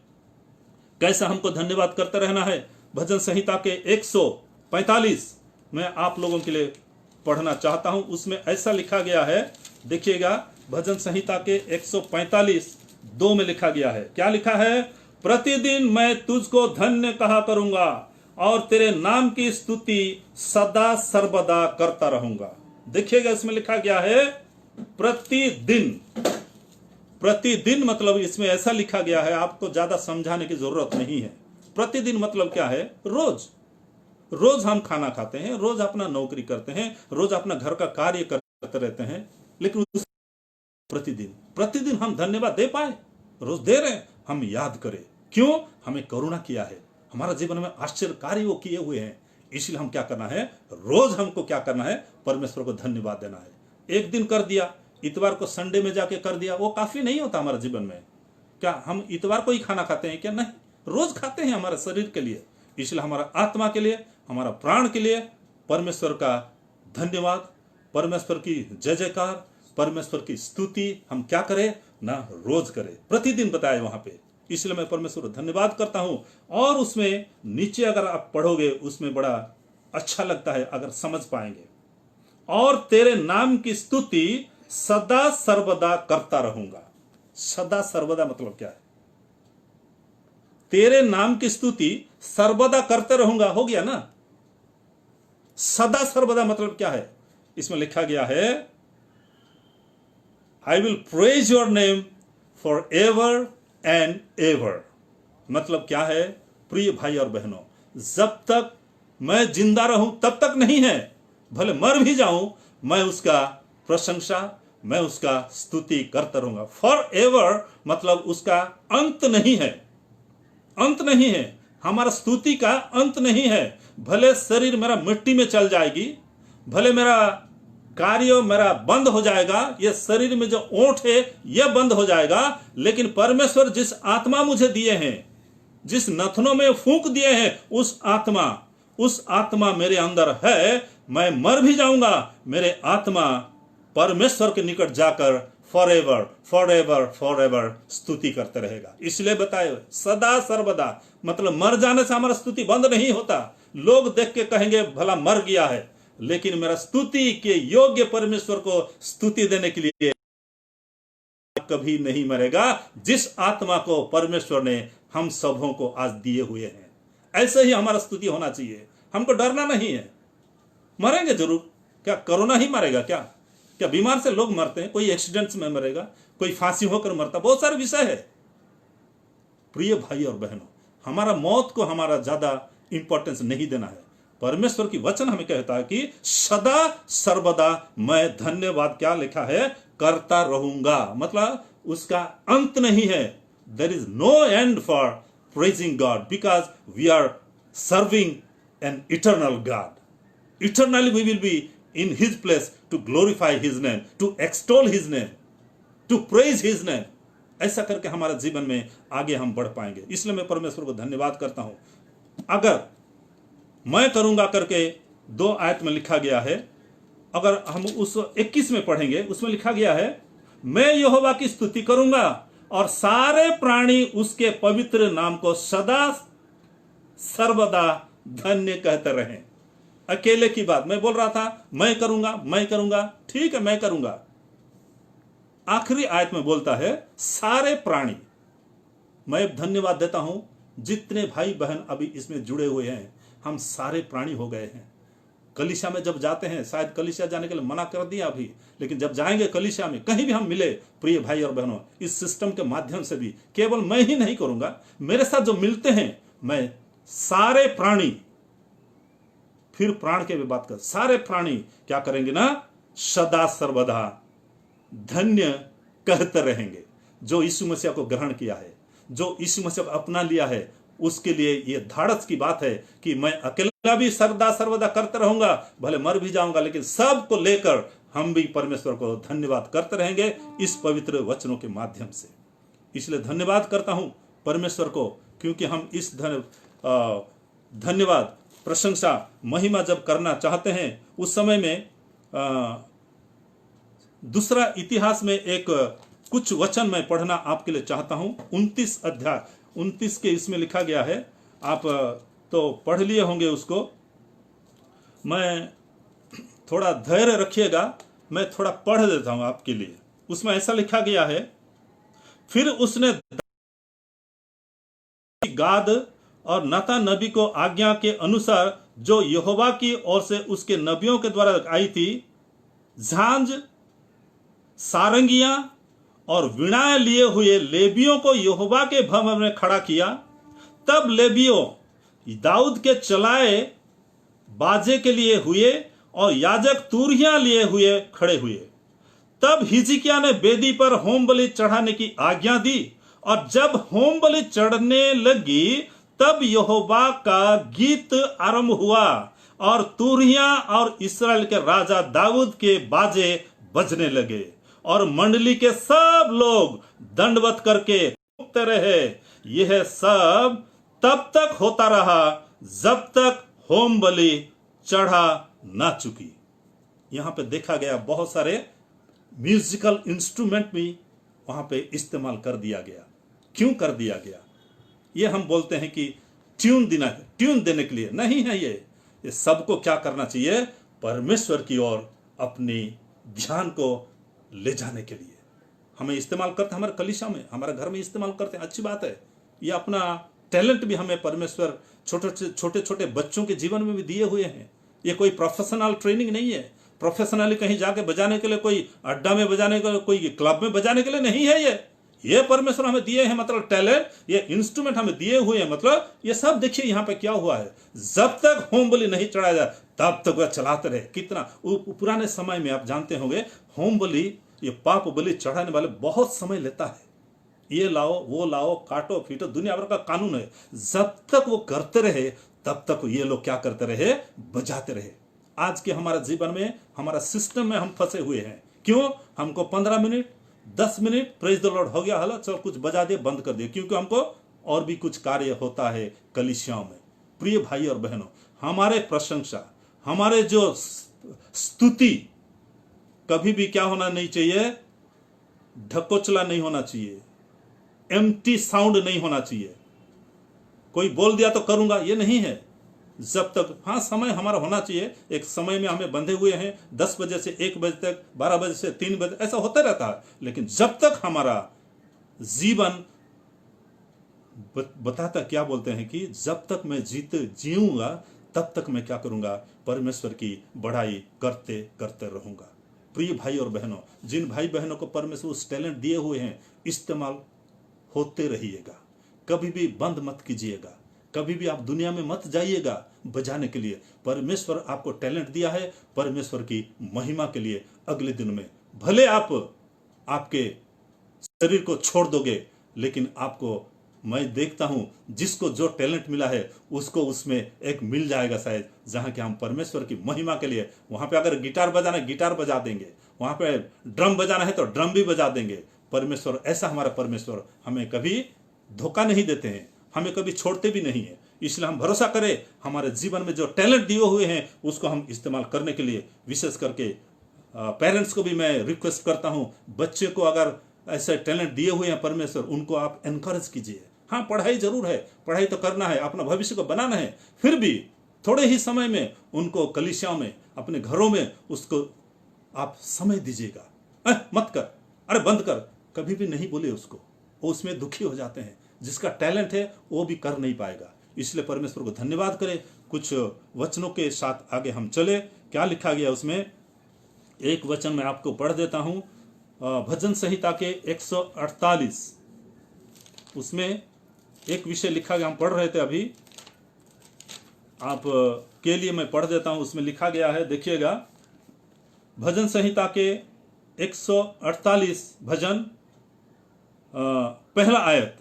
कैसा हमको धन्यवाद करते रहना है, भजन संहिता के 145 में आप लोगों के लिए पढ़ना चाहता हूं। उसमें ऐसा लिखा गया है, देखिएगा भजन संहिता के 145:2 में लिखा गया है। क्या लिखा है? प्रतिदिन मैं तुझको धन्य कहा करूंगा और तेरे नाम की स्तुति सदा सर्वदा करता रहूंगा। देखिएगा इसमें लिखा गया है प्रतिदिन। प्रतिदिन मतलब इसमें ऐसा लिखा गया है, आपको ज्यादा समझाने की जरूरत नहीं है। प्रतिदिन मतलब क्या है? रोज। रोज हम खाना खाते हैं, रोज अपना नौकरी करते हैं, रोज अपना घर का कार्य करते रहते हैं, लेकिन प्रतिदिन प्रतिदिन हम धन्यवाद दे पाए, रोज दे रहे हैं, हम याद करें क्यों? हमें करुणा किया है, हमारा जीवन में आश्चर्य कार्य वो किए हुए हैं, इसलिए हम क्या करना है? रोज हमको क्या करना है? परमेश्वर को धन्यवाद देना है। एक दिन कर दिया, इतवार को संडे में जाके कर दिया, वो काफी नहीं होता हमारे जीवन में। क्या हम इतवार को ही खाना खाते हैं क्या? नहीं, रोज खाते हैं हमारे शरीर के लिए, इसलिए हमारा आत्मा के लिए, हमारा प्राण के लिए परमेश्वर का धन्यवाद, परमेश्वर की जय जयकार, परमेश्वर की स्तुति हम क्या करें ना? रोज करें, प्रतिदिन बताए वहां पे। इसलिए मैं परमेश्वर धन्यवाद करता हूं। और उसमें नीचे अगर आप पढ़ोगे उसमें बड़ा अच्छा लगता है अगर समझ पाएंगे। और तेरे नाम की स्तुति सदा सर्वदा करता रहूंगा। सदा सर्वदा मतलब क्या है? तेरे नाम की स्तुति सर्वदा करते रहूंगा, हो गया ना? सदा सर्वदा मतलब क्या है? इसमें लिखा गया है I will praise your name for ever and ever. मतलब क्या है प्रिय भाई और बहनों? जब तक मैं जिंदा रहूं तब तक नहीं है, भले मर भी जाऊं, मैं उसका प्रशंसा, मैं उसका स्तुति करता रहूंगा। फॉर एवर मतलब उसका अंत नहीं है, अंत नहीं है, हमारा स्तुति का अंत नहीं है। भले शरीर मेरा मिट्टी में चल जाएगी, भले मेरा कार्य मेरा बंद हो जाएगा, ये शरीर में जो ओंठ है ये बंद हो जाएगा, लेकिन परमेश्वर जिस आत्मा मुझे दिए हैं, जिस नथनों में फूंक दिए हैं, उस आत्मा मेरे अंदर है। मैं मर भी जाऊंगा, मेरे आत्मा परमेश्वर के निकट जाकर फॉरएवर फॉरएवर फॉरएवर स्तुति करते रहेगा। इसलिए बताए सदा सर्वदा मतलब मर जाने से हमारा स्तुति बंद नहीं होता। लोग देख के कहेंगे भला मर गया है, लेकिन मेरा स्तुति के योग्य परमेश्वर को स्तुति देने के लिए कभी नहीं मरेगा, जिस आत्मा को परमेश्वर ने हम सबों को आज दिए हुए हैं। ऐसे ही हमारा स्तुति होना चाहिए, हमको डरना नहीं है। मरेंगे जरूर, क्या कोरोना ही मरेगा क्या? क्या बीमार से लोग मरते हैं, कोई एक्सीडेंट्स में मरेगा, कोई फांसी होकर मरता, बहुत सारे विषय है। प्रिय भाई और बहनों, हमारा मौत को हमारा ज्यादा इंपॉर्टेंस नहीं देना है। परमेश्वर की वचन हमें कहता है कि सदा सर्वदा मैं धन्यवाद क्या लिखा है? करता रहूंगा, मतलब उसका अंत नहीं है। There is no end for praising God because we are serving an eternal God. Eternally we will be in His place to glorify His name, to extol His name, to praise His name. ऐसा करके हमारा जीवन में आगे हम बढ़ पाएंगे। इसलिए मैं परमेश्वर को धन्यवाद करता हूं। अगर मैं करूंगा करके 2 आयत में लिखा गया है, अगर हम उस 21 में पढ़ेंगे, उसमें लिखा गया है, मैं यहोवा की स्तुति करूंगा और सारे प्राणी उसके पवित्र नाम को सदा सर्वदा धन्य कहते रहें। अकेले की बात मैं बोल रहा था, मैं करूंगा, ठीक है मैं करूंगा। आखिरी आयत में बोलता है सारे प्राणी। मैं धन्यवाद देता हूं जितने भाई बहन अभी इसमें जुड़े हुए हैं, हम सारे प्राणी हो गए हैं। कलीसिया में जब जाते हैं, शायद कलीसिया जाने के लिए मना कर दिया अभी, लेकिन जब जाएंगे कलीसिया में, कहीं भी हम मिले प्रिय भाई और बहनों, इस सिस्टम के माध्यम से भी केवल मैं ही नहीं करूंगा, मेरे साथ जो मिलते हैं, मैं सारे प्राणी, फिर प्राण के भी बात कर, सारे प्राणी क्या करेंगे ना, सदा सर्वदा धन्य कहते रहेंगे। जो यीशु मसीह को ग्रहण किया है, जो यीशु मसीह को अपना लिया है, उसके लिए ये धाड़स की बात है कि मैं अकेला भी सदा सर्वदा करते रहूंगा, भले मर भी जाऊंगा, लेकिन सबको लेकर हम भी परमेश्वर को धन्यवाद करते रहेंगे इस पवित्र वचनों के माध्यम से। इसलिए धन्यवाद करता हूं परमेश्वर को, क्योंकि हम इस धन्यवाद, प्रशंसा, महिमा जब करना चाहते हैं, उस समय में दूसरा इतिहास में एक कुछ वचन मैं पढ़ना आपके लिए चाहता हूं। 29 अध्याय 29 के इसमें लिखा गया है, आप तो पढ़ लिए होंगे उसको। मैं थोड़ा धैर्य रखिएगा, मैं थोड़ा पढ़ देता हूं आपके लिए। उसमें ऐसा लिखा गया है, फिर उसने गाद और नातान नबी को आज्ञा के अनुसार जो यहोवा की ओर से उसके नबियों के द्वारा आई थी, झांझ, सारंगियां और वीणाएं लिए हुए लेवियों को यहोवा के भवन में खड़ा किया। तब लेवियों दाऊद के चलाए बाजे के लिए हुए और याजक तूरियां लिए हुए खड़े हुए। तब हिजकिय्याह ने वेदी पर होम बलि चढ़ाने की आज्ञा दी, और जब होम बलि चढ़ने लगी तब यहोवा का गीत आरंभ हुआ और तूरियां और इस्राएल के राजा दाऊद के बाजे बजने लगे, और मंडली के सब लोग दंडवत करके फूंकते रहे। यह सब तब तक होता रहा जब तक होम बलि चढ़ा ना चुकी। यहां पे देखा गया बहुत सारे म्यूजिकल इंस्ट्रूमेंट भी वहां पे इस्तेमाल कर दिया गया। क्यों कर दिया गया? ये हम बोलते हैं कि ट्यून देने के लिए नहीं है। ये सबको क्या करना चाहिए? परमेश्वर की ओर अपनी ध्यान को ले जाने के लिए हमें इस्तेमाल करते हैं। हमारे कलीसिया में, हमारे घर में इस्तेमाल करते हैं, अच्छी बात है। ये अपना टैलेंट भी हमें परमेश्वर छोटे छोटे बच्चों के जीवन में भी दिए हुए हैं। ये कोई प्रोफेशनल ट्रेनिंग नहीं है, प्रोफेशनली कहीं जाके बजाने के लिए, कोई अड्डा में बजाने के लिए, कोई क्लब में बजाने के लिए नहीं है। ये परमेश्वर हमें दिए हैं, मतलब टैलेंट, ये इंस्ट्रूमेंट हमें दिए हुए हैं। मतलब ये सब देखिए यहाँ पे क्या हुआ है, जब तक होम बलि नहीं चढ़ाया जाए तब तक वह चलाते रहे। कितना पुराने समय में आप जानते होंगे, होम बलि, ये पाप बलि चढ़ाने वाले बहुत समय लेता है। ये लाओ, वो लाओ, काटो पीटो, दुनिया भर का कानून है। जब तक वो करते रहे तब तक ये लोग क्या करते रहे? बजाते रहे। आज के हमारे जीवन में, हमारा सिस्टम में हम फंसे हुए हैं। क्यों? हमको 15 minute 10 minute praise the Lord हो गया, हलो चलो कुछ बजा दिए, बंद कर दिए, क्योंकि हमको और भी कुछ कार्य होता है कलीसियाओं में। प्रिय भाई और बहनों, हमारे प्रशंसा, हमारे जो स्तुति कभी भी क्या होना नहीं चाहिए? ढकोचला नहीं होना चाहिए, एम्प्टी साउंड नहीं होना चाहिए। कोई बोल दिया तो करूंगा, ये नहीं है। जब तक, हाँ, समय हमारा होना चाहिए। एक समय में हमें बंधे हुए हैं, 10 बजे से 1 बजे तक, 12 बजे से 3 बजे, ऐसा होता रहता है। लेकिन जब तक हमारा जीवन बताता, क्या बोलते हैं कि जब तक मैं जीऊंगा तब तक मैं क्या करूंगा? परमेश्वर की बढ़ाई करते करते रहूंगा। प्रिय भाई और बहनों, जिन भाई बहनों को परमेश्वर उस टैलेंट दिए हुए हैं, इस्तेमाल होते रहिएगा, कभी भी बंद मत कीजिएगा, कभी भी आप दुनिया में मत जाइएगा बजाने के लिए। परमेश्वर आपको टैलेंट दिया है परमेश्वर की महिमा के लिए। अगले दिन में भले आप आपके शरीर को छोड़ दोगे, लेकिन आपको मैं देखता हूं जिसको जो टैलेंट मिला है उसको उसमें एक मिल जाएगा शायद, जहां कि हम परमेश्वर की महिमा के लिए, वहां पे अगर गिटार बजाना है गिटार बजा देंगे, वहां पे ड्रम बजाना है तो ड्रम भी बजा देंगे। परमेश्वर ऐसा, हमारा परमेश्वर हमें कभी धोखा नहीं देते हैं, हमें कभी छोड़ते भी नहीं है। इसलिए हम भरोसा करें, हमारे जीवन में जो टैलेंट दिए हुए हैं उसको हम इस्तेमाल करने के लिए, विशेष करके पेरेंट्स को भी मैं रिक्वेस्ट करता हूं, बच्चे को अगर ऐसे टैलेंट दिए हुए हैं परमेश्वर, उनको आप एनकरेज कीजिए। हाँ, पढ़ाई जरूर है, पढ़ाई तो करना है, अपना भविष्य को बनाना है, फिर भी थोड़े ही समय में उनको कलीसियाओं में, अपने घरों में उसको आप समय दीजिएगा। मत कर, अरे बंद कर, कभी भी नहीं बोले उसको, वो उसमें दुखी हो जाते हैं। जिसका टैलेंट है वो भी कर नहीं पाएगा। इसलिए परमेश्वर को धन्यवाद करें। कुछ वचनों के साथ आगे हम चले। क्या लिखा गया उसमें, एक वचन मैं आपको पढ़ देता हूं, भजन संहिता के 148, उसमें एक विषय लिखा गया, हम पढ़ रहे थे अभी, आप के लिए मैं पढ़ देता हूं। उसमें लिखा गया है, देखिएगा, भजन संहिता के 148 भजन, पहला आयत,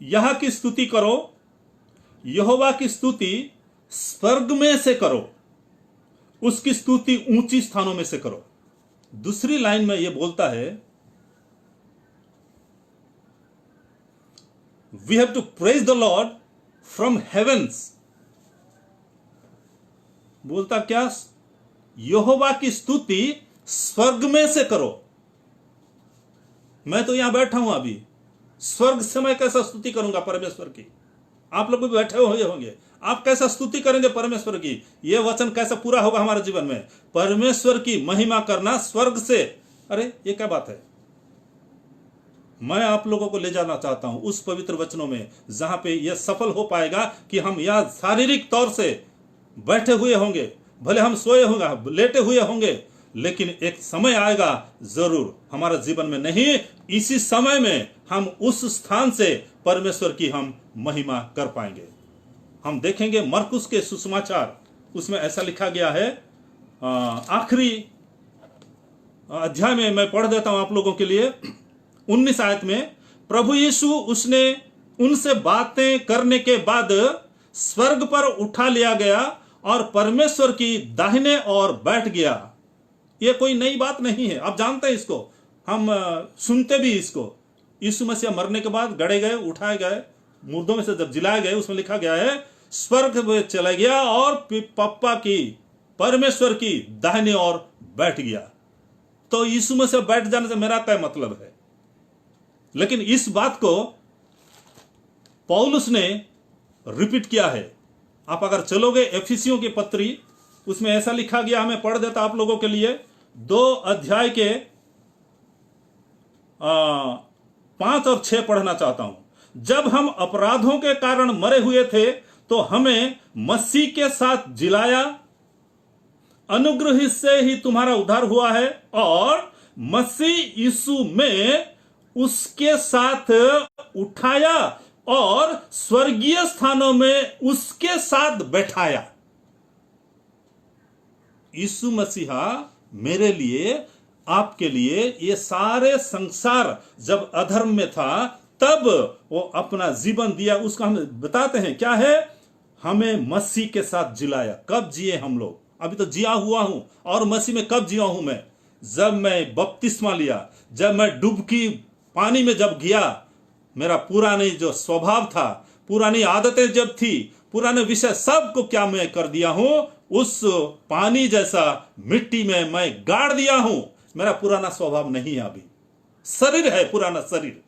यह की स्तुति करो, यहोवा की स्तुति स्वर्ग में से करो, उसकी स्तुति ऊंची स्थानों में से करो। दूसरी लाइन में यह बोलता है, we have to praise the Lord from heavens. बोलता क्या, यहोवा की स्तुति स्वर्ग में से करो। मैं तो यहां बैठा हूं अभी, स्वर्ग से मैं कैसा स्तुति करूंगा परमेश्वर की? आप लोग भी बैठे हुए होंगे, आप कैसा स्तुति करेंगे परमेश्वर की? यह वचन कैसा पूरा होगा हमारे जीवन में? परमेश्वर की महिमा करना स्वर्ग से, अरे ये क्या बात है? मैं आप लोगों को ले जाना चाहता हूं उस पवित्र वचनों में जहां पे यह सफल हो पाएगा कि हम यह शारीरिक तौर से बैठे हुए होंगे, भले हम सोए होंगे, लेटे हुए होंगे, लेकिन एक समय आएगा जरूर हमारे जीवन में, नहीं इसी समय में हम उस स्थान से परमेश्वर की हम महिमा कर पाएंगे। हम देखेंगे मरकुस के सुसमाचार, उसमें ऐसा लिखा गया है, आखिरी अध्याय में मैं पढ़ देता हूं आप लोगों के लिए, 19 आयत में, प्रभु यीशु उसने उनसे बातें करने के बाद स्वर्ग पर उठा लिया गया और परमेश्वर की दाहिने ओर बैठ गया। यह कोई नई बात नहीं है, आप जानते हैं इसको, हम सुनते भी इसको। यीशु मसीह मरने के बाद गड़े गए, उठाए गए, मुर्दों में से जब जिलाए गए, उसमें लिखा गया है स्वर्ग में चला गया और पप्पा की, परमेश्वर की दाहिने ओर बैठ गया। तो यीशु मसीह बैठ जाने से मेरा क्या मतलब है? लेकिन इस बात को पौलुस ने रिपीट किया है। आप अगर चलोगे एफिसियों की पत्री, उसमें ऐसा लिखा गया, हमें पढ़ देता आप लोगों के लिए, 2 अध्याय के 5 और 6 पढ़ना चाहता हूं। जब हम अपराधों के कारण मरे हुए थे तो हमें मसीह के साथ जिलाया, अनुग्रह से ही तुम्हारा उद्धार हुआ है, और मसीह यीशु में उसके साथ उठाया और स्वर्गीय स्थानों में उसके साथ बैठाया। यीशु मसीहा मेरे लिए, आपके लिए, ये सारे संसार जब अधर्म में था तब वो अपना जीवन दिया। उसका हम बताते हैं क्या है, हमें मसीह के साथ जिलाया। कब जिए हम लोग? अभी तो जिया हुआ हूं। और मसीह में कब जिया हूं मैं? जब मैं बपतिस्मा लिया, जब मैं डुबकी पानी में जब गया, मेरा पुरानी जो स्वभाव था, पुरानी आदतें जब थी, पुराने विषय सबको क्या मैं कर दिया हूं, उस पानी जैसा मिट्टी में मैं गाड़ दिया हूं। मेरा पुराना स्वभाव नहीं है। अभी शरीर है, पुराना शरीर,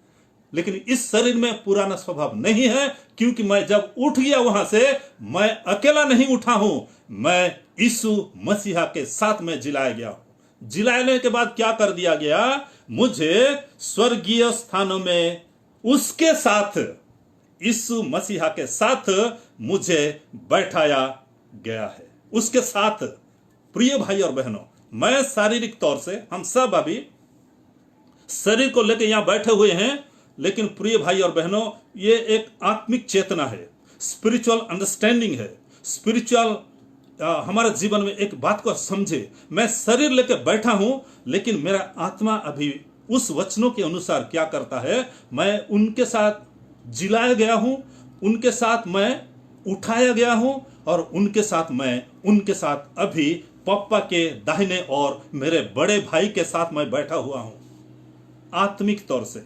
लेकिन इस शरीर में पुराना स्वभाव नहीं है, क्योंकि मैं जब उठ गया वहां से, मैं अकेला नहीं उठा हूं, मैं यीशु मसीहा के साथ में जिलाया गया। जिलाने के बाद क्या कर दिया गया? मुझे स्वर्गीय स्थानों में उसके साथ, यीशु मसीहा के साथ मुझे बैठाया गया है। उसके साथ, प्रिय भाई और बहनों, मैं शारीरिक तौर से, हम सब अभी शरीर को लेकर यहां बैठे हुए हैं, लेकिन प्रिय भाई और बहनों, ये एक आत्मिक चेतना है, स्पिरिचुअल अंडरस्टैंडिंग है, स्पिरिचुअल हमारे जीवन में एक बात को समझे। मैं शरीर लेकर बैठा हूं, लेकिन मेरा आत्मा अभी उस वचनों के अनुसार क्या करता है, मैं उनके साथ जिलाया गया हूं, उनके साथ मैं उठाया गया हूं और उनके साथ अभी पप्पा के दाहिने और मेरे बड़े भाई के साथ मैं बैठा हुआ हूं आत्मिक तौर से।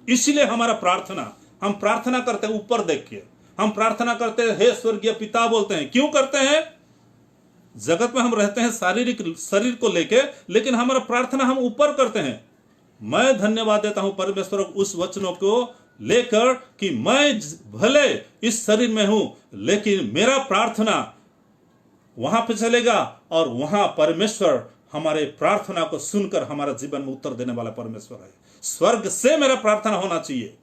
इसलिए हमारा प्रार्थना, हम प्रार्थना करते हैं ऊपर देख के, हम प्रार्थना करते हैं हे स्वर्गीय पिता बोलते हैं। क्यों करते हैं? जगत में हम रहते हैं शारीरिक शरीर को लेके, लेकिन हमारा प्रार्थना हम ऊपर करते हैं। मैं धन्यवाद देता हूं परमेश्वर उस वचनों को लेकर कि मैं भले इस शरीर में हूं, लेकिन मेरा प्रार्थना वहां पे चलेगा और वहां परमेश्वर हमारे प्रार्थना को सुनकर हमारा जीवन में उत्तर देने वाला परमेश्वर है। स्वर्ग से मेरा प्रार्थना होना चाहिए।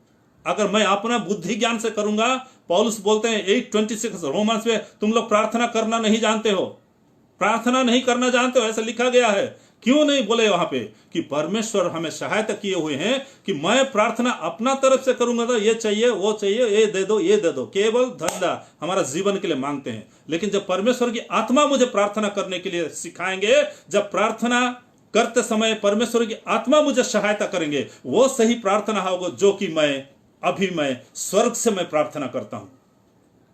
अगर मैं अपना बुद्धि ज्ञान से करूंगा, पौलुस बोलते हैं 8:26 रोमन्स में, तुम लोग प्रार्थना करना नहीं जानते हो, प्रार्थना नहीं करना जानते हो, ऐसा लिखा गया है। क्यों नहीं बोले वहां पे कि परमेश्वर हमें सहायता किए हुए हैं कि मैं प्रार्थना अपना तरफ से करूंगा तो ये चाहिए वो चाहिए, ये दे दो ये दे दो, केवल धंधा हमारा जीवन के लिए मांगते हैं। लेकिन जब परमेश्वर की आत्मा मुझे प्रार्थना करने के लिए सिखाएंगे, जब प्रार्थना करते समय परमेश्वर की आत्मा मुझे सहायता करेंगे, वो सही प्रार्थना होगा जो कि मैं स्वर्ग से मैं प्रार्थना करता हूं।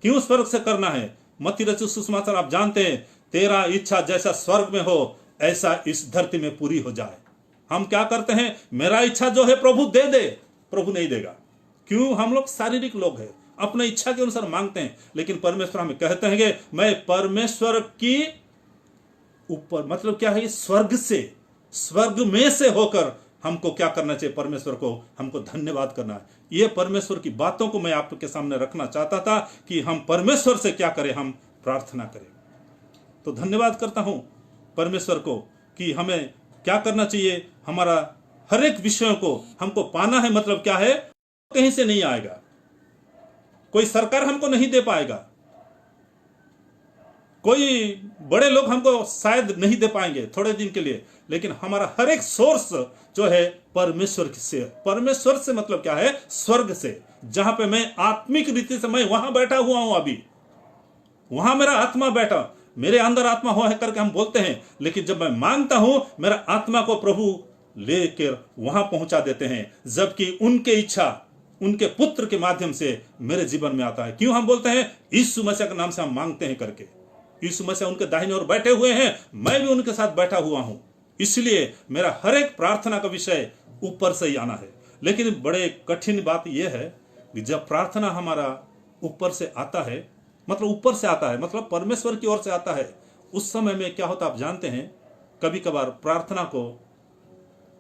क्यों स्वर्ग से करना है? मत्ती रचित सुसमाचार आप जानते हैं, तेरा इच्छा जैसा स्वर्ग में हो ऐसा इस धरती में पूरी हो जाए। हम क्या करते हैं? मेरा इच्छा जो है प्रभु दे दे, प्रभु नहीं देगा। क्यों? हम लोग शारीरिक लोग हैं, अपने इच्छा के अनुसार मांगते हैं। लेकिन परमेश्वर हमें कहते हैं कि मैं परमेश्वर की ऊपर, मतलब क्या है? स्वर्ग में से होकर हमको क्या करना चाहिए? परमेश्वर को हमको धन्यवाद करना है। ये परमेश्वर की बातों को मैं आपके सामने रखना चाहता था कि हम परमेश्वर से क्या करें? हम प्रार्थना करें। तो धन्यवाद करता हूं परमेश्वर को कि हमें क्या करना चाहिए। हमारा हर एक विषयों को हमको पाना है। मतलब क्या है? कहीं से नहीं आएगा, कोई सरकार हमको नहीं दे पाएगा, कोई बड़े लोग हमको शायद नहीं दे पाएंगे थोड़े दिन के लिए, लेकिन हमारा हर एक सोर्स जो है परमेश्वर से। परमेश्वर से मतलब क्या है? स्वर्ग से, जहां पे मैं आत्मिक रीति से मैं वहां बैठा हुआ हूं। अभी वहां मेरा आत्मा बैठा, मेरे अंदर आत्मा हो है करके हम बोलते हैं, लेकिन जब मैं मांगता हूं मेरा आत्मा को प्रभु लेकर वहां पहुंचा देते हैं, जबकि उनके इच्छा उनके पुत्र के माध्यम से मेरे जीवन में आता है। क्यों हम बोलते हैं? यीशु मसीह के नाम से हम मांगते हैं करके। यीशु मसीह उनके दाहिने ओर बैठे हुए हैं, मैं भी उनके साथ बैठा हुआ हूं। इसलिए मेरा हर एक प्रार्थना का विषय ऊपर से ही आना है। लेकिन बड़े कठिन बात यह है कि जब प्रार्थना हमारा ऊपर से आता है, मतलब ऊपर से आता है मतलब परमेश्वर की ओर से आता है, उस समय में क्या होता आप जानते हैं? कभी कभार प्रार्थना को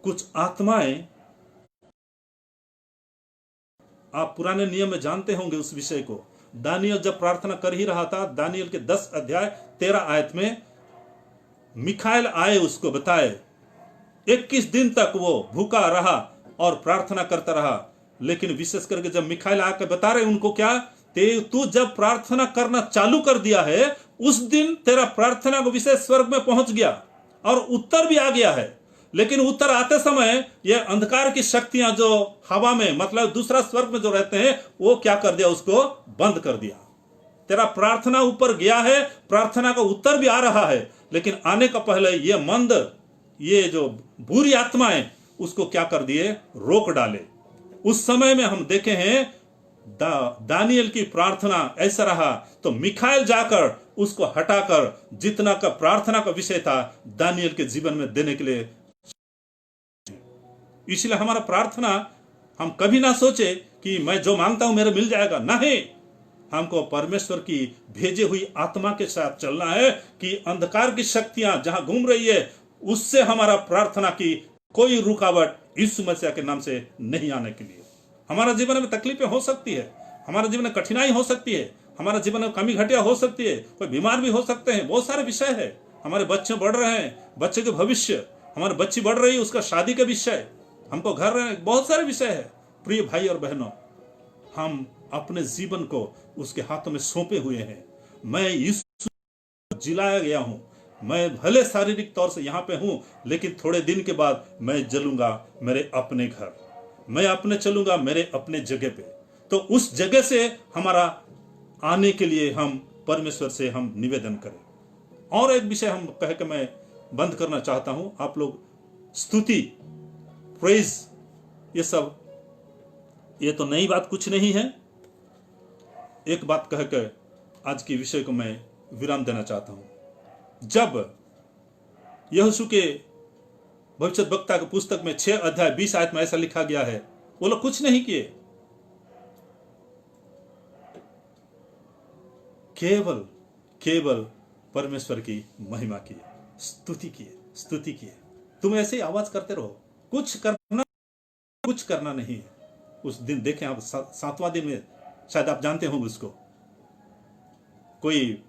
कुछ आत्माएं, आप पुराने नियम में जानते होंगे उस विषय को। दानियल जब प्रार्थना कर ही रहा था, दानियल के 10 अध्याय 13 आयत में मिखाएल आए, उसको बताए 21 दिन तक वो भूखा रहा और प्रार्थना करता रहा। लेकिन विशेष करके जब मिखाएल आकर बता रहे उनको क्या, तू जब प्रार्थना करना चालू कर दिया है, उस दिन तेरा प्रार्थना का विषय स्वर्ग में पहुंच गया और उत्तर भी आ गया है। लेकिन उत्तर आते समय ये अंधकार की शक्तियां जो हवा में, मतलब दूसरा स्वर्ग में जो रहते हैं, वो क्या कर दिया? उसको बंद कर दिया। तेरा प्रार्थना ऊपर गया है, प्रार्थना का उत्तर भी आ रहा है, लेकिन आने का पहले ये मंद, ये जो बुरी आत्माएं उसको क्या कर दिए? रोक डाले। उस समय में हम देखे हैं दानियल की प्रार्थना ऐसा रहा, तो मिखाएल जाकर उसको हटाकर जितना का प्रार्थना का विषय था दानियल के जीवन में देने के लिए। इसलिए हमारा प्रार्थना, हम कभी ना सोचे कि मैं जो मांगता हूं मेरे मिल जाएगा। नहीं, हमको परमेश्वर की भेजे हुई आत्मा के साथ चलना है कि अंधकार की शक्तियां जहां घूम रही है उससे हमारा प्रार्थना की कोई रुकावट यीशु मसीह के नाम से नहीं आने के लिए। हमारा जीवन में तकलीफें हो सकती है, हमारे जीवन में कठिनाई हो सकती है, हमारे जीवन में कमी घटिया हो सकती है, कोई बीमार भी हो सकते हैं, बहुत सारे विषय है। हमारे बच्चे बढ़ रहे हैं, बच्चे के भविष्य, हमारी बच्ची बढ़ रही है, उसका शादी का विषय, हमको घर रहने, बहुत सारे विषय है। प्रिय भाई और बहनों, हम अपने जीवन को उसके हाथों में सौंपे हुए हैं। मैं यीशु जिलाया गया हूं, मैं भले शारीरिक तौर से यहाँ पे हूं, लेकिन थोड़े दिन के बाद मैं जलूंगा मेरे अपने घर, मैं अपने चलूंगा मेरे अपने जगह पे। तो उस जगह से हमारा आने के लिए हम परमेश्वर से हम निवेदन करें। और एक विषय हम कह के मैं बंद करना चाहता हूं। आप लोग स्तुति, प्रेज, ये सब ये तो नई बात कुछ नहीं है। एक बात कहकर आज के विषय को मैं विराम देना चाहता हूं। जब यहोशू के भविष्यद्वक्ता की पुस्तक में 6 अध्याय 20 आयत में ऐसा लिखा गया है, वो लोग कुछ नहीं किए, केवल परमेश्वर की महिमा की, स्तुति किए। तुम ऐसे ही आवाज करते रहो, कुछ करना नहीं है। उस दिन देखें आप, 7वां दिन में, शायद आप जानते होंगे उसको, कोई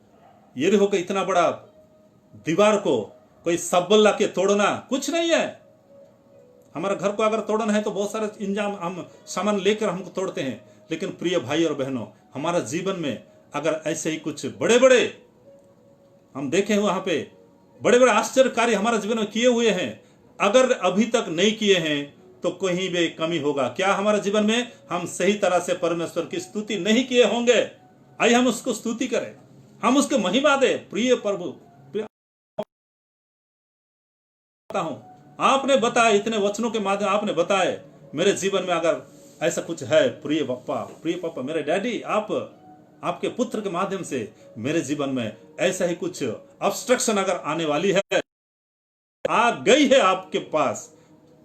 यरीहो का इतना बड़ा दीवार को कोई सब्बल लाके तोड़ना कुछ नहीं है। हमारे घर को अगर तोड़ना है तो बहुत सारे इंजाम हम सामान लेकर हमको तोड़ते हैं, लेकिन प्रिय भाई और बहनों, हमारा जीवन में अगर ऐसे ही कुछ बड़े बड़े हम देखें, वहां पे बड़े बड़े आश्चर्य कार्य हमारे जीवन में किए हुए हैं, अगर अभी तक नहीं किए हैं तो कहीं भी कमी होगा। क्या हमारे जीवन में हम सही तरह से परमेश्वर की स्तुति नहीं किए होंगे? आइए हम उसको स्तुति करें, हम उसके महिमा दे। प्रिय प्रभु, आपने बताया, इतने वचनों के माध्यम आपने बताए, मेरे जीवन में अगर ऐसा कुछ है, प्रिय पापा, मेरे डैडी, आपके पुत्र के माध्यम से मेरे जीवन में ऐसा ही कुछ ऑब्स्ट्रक्शन अगर आने वाली है, आ गई है आपके पास,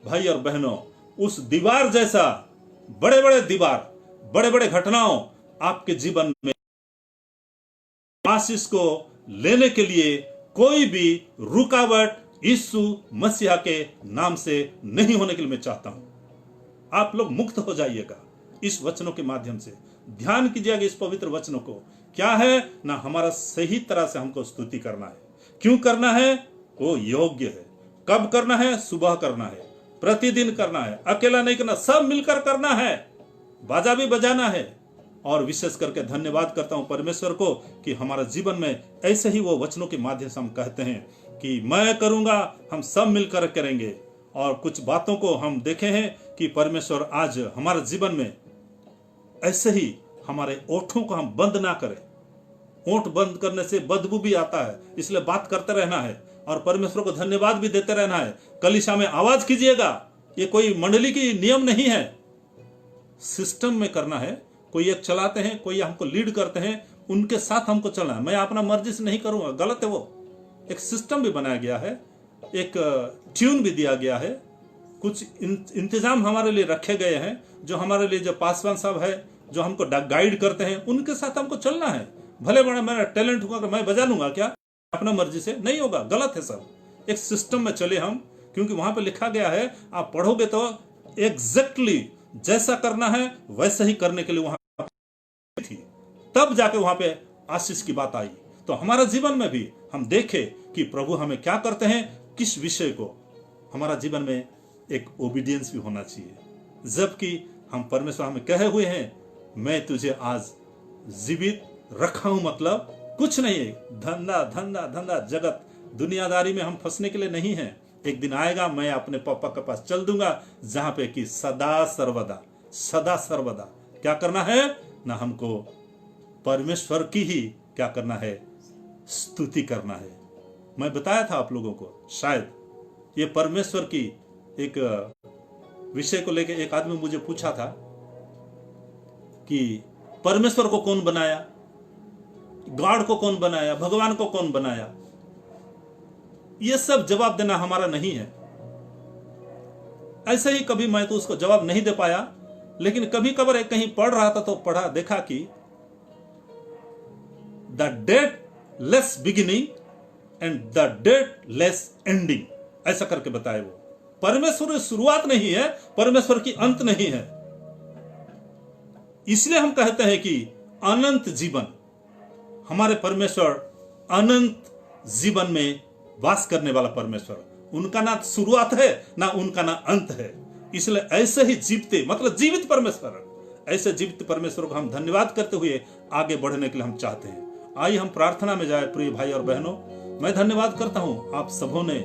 भाई और बहनों, उस दीवार जैसा बड़े बड़े घटनाओं आपके जीवन में आशीष को लेने के लिए कोई भी रुकावट यीशु मसीहा के नाम से नहीं होने के लिए मैं चाहता हूं। आप लोग मुक्त हो जाइएगा इस वचनों के माध्यम से। ध्यान कीजिएगा इस पवित्र वचनों को। क्या है ना, हमारा सही तरह से हमको स्तुति करना है। क्यों करना है? वो योग्य है। कब करना है? सुबह करना है, प्रतिदिन करना है, अकेला नहीं करना, सब मिलकर करना है, बाजा भी बजाना है। और विशेष करके धन्यवाद करता हूं परमेश्वर को कि हमारा जीवन में ऐसे ही वो वचनों के माध्यम से हम कहते हैं कि मैं करूंगा, हम सब मिलकर करेंगे। और कुछ बातों को हम देखे हैं कि परमेश्वर आज हमारे जीवन में ऐसे ही हमारे ओठों को हम बंद ना करें। ओठ बंद करने से बदबू भी आता है, इसलिए बात करते रहना है और परमेश्वर को धन्यवाद भी देते रहना है। कलीसिया में आवाज कीजिएगा। ये कोई मंडली की नियम नहीं है, सिस्टम में करना है। कोई एक चलाते हैं, कोई हमको लीड करते हैं, उनके साथ हमको चलना है। मैं अपना मर्जी से नहीं करूंगा, गलत है वो। एक सिस्टम भी बनाया गया है, एक ट्यून भी दिया गया है, कुछ इंतजाम हमारे लिए रखे गए हैं, जो हमारे लिए जो पासवान साहब है, जो हमको गाइड करते हैं, उनके साथ हमको चलना है। भले बड़ा मेरा टैलेंट होगा कि मैं बजा लूंगा, क्या अपना मर्जी से नहीं होगा, गलत है सब। एक सिस्टम में चले हम, क्योंकि वहां पे लिखा गया है, आप पढ़ोगे तो एग्जैक्टली जैसा करना है वैसे ही करने के लिए वहां थी, तब जाके वहां पे आशीष की बात आई। तो हमारा जीवन में भी हम देखें कि प्रभु हमें क्या करते हैं, किस विषय को। हमारा जीवन में एक ओबीडियंस भी होना चाहिए, जबकि हम परमेश्वर हमें कहे हुए हैं, मैं तुझे आज जीवित रखा हूं, मतलब कुछ नहीं है। धंधा जगत दुनियादारी में हम फंसने के लिए नहीं है। एक दिन आएगा, मैं अपने पापा के पास चल दूंगा, जहां पे कि सदा सर्वदा क्या करना है ना, हमको परमेश्वर की ही क्या करना है, स्तुति करना है। मैं बताया था आप लोगों को, शायद ये परमेश्वर की एक विषय को लेकर एक आदमी मुझे पूछा था कि परमेश्वर को कौन बनाया, गॉड को कौन बनाया, भगवान को कौन बनाया। ये सब जवाब देना हमारा नहीं है। ऐसे ही कभी मैं तो उसको जवाब नहीं दे पाया, लेकिन कभी कभार कहीं पढ़ रहा था तो पढ़ा, देखा कि the dateless beginning and the dateless ending, ऐसा करके बताए वो। परमेश्वर की शुरुआत नहीं है, परमेश्वर की अंत नहीं है। इसलिए हम कहते हैं कि अनंत जीवन, हमारे परमेश्वर अनंत जीवन में वास करने वाला परमेश्वर, उनका ना शुरुआत है ना उनका ना अंत है। इसलिए ऐसे ही जीवते, मतलब जीवित परमेश्वर, ऐसे जीवित परमेश्वर को हम धन्यवाद करते हुए आगे बढ़ने के लिए हम चाहते हैं। आइए हम प्रार्थना में जाए। प्रिय भाई और बहनों, मैं धन्यवाद करता हूं, आप सबों ने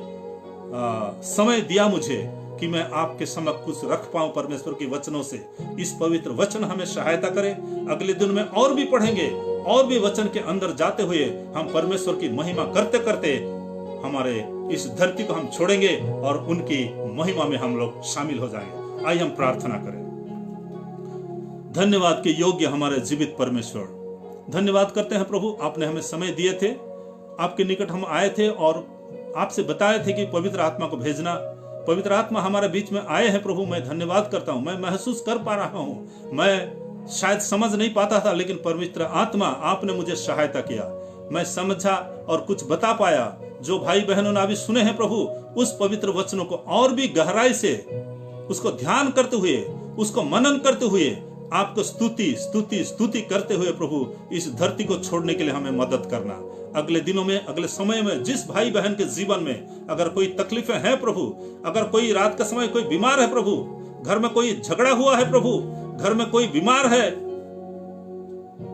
समय दिया मुझे कि मैं आपके समक्ष कुछ रख पाऊं परमेश्वर के वचनों से। इस पवित्र वचन हमें सहायता करे। अगले दिन में और भी पढ़ेंगे, और भी वचन के अंदर जाते हुए हम परमेश्वर की महिमा करते करते हमारे इस धरती को हम छोड़ेंगे और उनकी महिमा में हम लोग शामिल हो जाएंगे। आइए हम प्रार्थना करें। धन्यवाद के योग्य हमारे जीवित परमेश्वर, धन्यवाद करते हैं प्रभु। आपने हमें समय दिए थे, आपके निकट हम आए थे और आपसे बताए थे कि पवित्र आत्मा को भेजना। पवित्र आत्मा हमारे बीच में आए हैं प्रभु। मैं धन्यवाद करता हूं। मैं महसूस कर पा रहा हूं, मैं शायद समझ नहीं पाता था, लेकिन पवित्र आत्मा आपने मुझे सहायता किया। मैं समझा और कुछ बता पाया। जो भाई बहनों ने अभी सुने हैं प्रभु, उस पवित्र वचनों को और भी गहराई से उसको ध्यान करते हुए, उसको मनन करते हुए, आपको स्तुति स्तुति स्तुति करते हुए प्रभु इस धरती को छोड़ने के लिए हमें मदद करना। अगले दिनों में, अगले समय में जिस भाई बहन के जीवन में अगर कोई तकलीफें हैं प्रभु, अगर कोई रात का समय कोई बीमार है प्रभु, घर में कोई झगड़ा हुआ है प्रभु, घर में कोई बीमार है,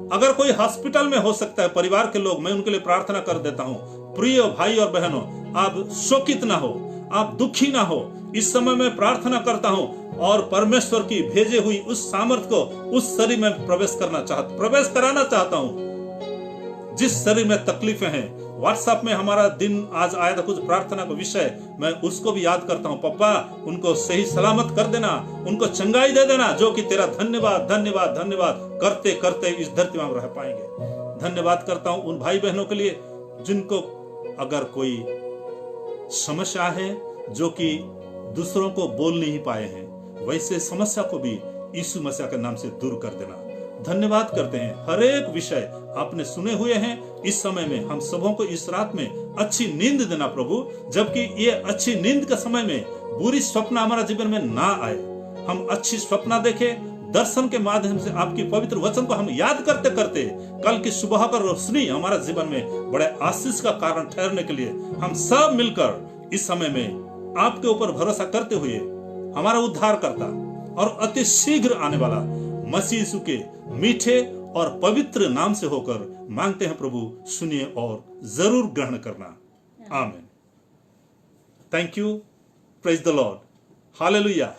अगर कोई हॉस्पिटल में हो सकता है परिवार के लोग, मैं उनके लिए प्रार्थना कर देता हूं। प्रिय भाई और बहनों, आप शोकित ना हो, आप दुखी ना हो। इस समय मैं प्रार्थना करता हूं और परमेश्वर की भेजे हुई उस सामर्थ को उस शरीर में प्रवेश कराना चाहता हूं जिस शरीर में तकलीफें हैं। व्हाट्सएप में हमारा दिन आज आया था कुछ प्रार्थना का विषय, मैं उसको भी याद करता हूं। पप्पा, उनको सही सलामत कर देना, उनको चंगाई दे देना, जो कि तेरा धन्यवाद धन्यवाद धन्यवाद करते करते इस धरती में हम रह पाएंगे। धन्यवाद करता हूं उन भाई बहनों के लिए जिनको अगर कोई समस्या है जो कि दूसरों को बोल नहीं पाए हैं, वैसे समस्या को भी यीशु मसीह के नाम से दूर कर देना। धन्यवाद करते हैं, हर एक विषय आपने सुने हुए हैं। इस समय में हम सबों को इस रात में अच्छी नींद देना प्रभु, जबकि ये अच्छी नींद के समय में बुरी स्वप्न हमारा जीवन में ना आए। हम अच्छी स्वप्न देखें, दर्शन के माध्यम से आपकी पवित्र वचन को हम याद करते करते कल की सुबह का रोशनी हमारा जीवन में बड़े आशीष का कारण ठहरने के लिए हम सब मिलकर इस समय में आपके ऊपर भरोसा करते हुए हमारा उद्धारकर्ता और अति शीघ्र आने वाला मसीह यीशु के मीठे और पवित्र नाम से होकर मांगते हैं प्रभु, सुनिए और जरूर ग्रहण करना। आमीन। Thank you. Praise the Lord. Hallelujah.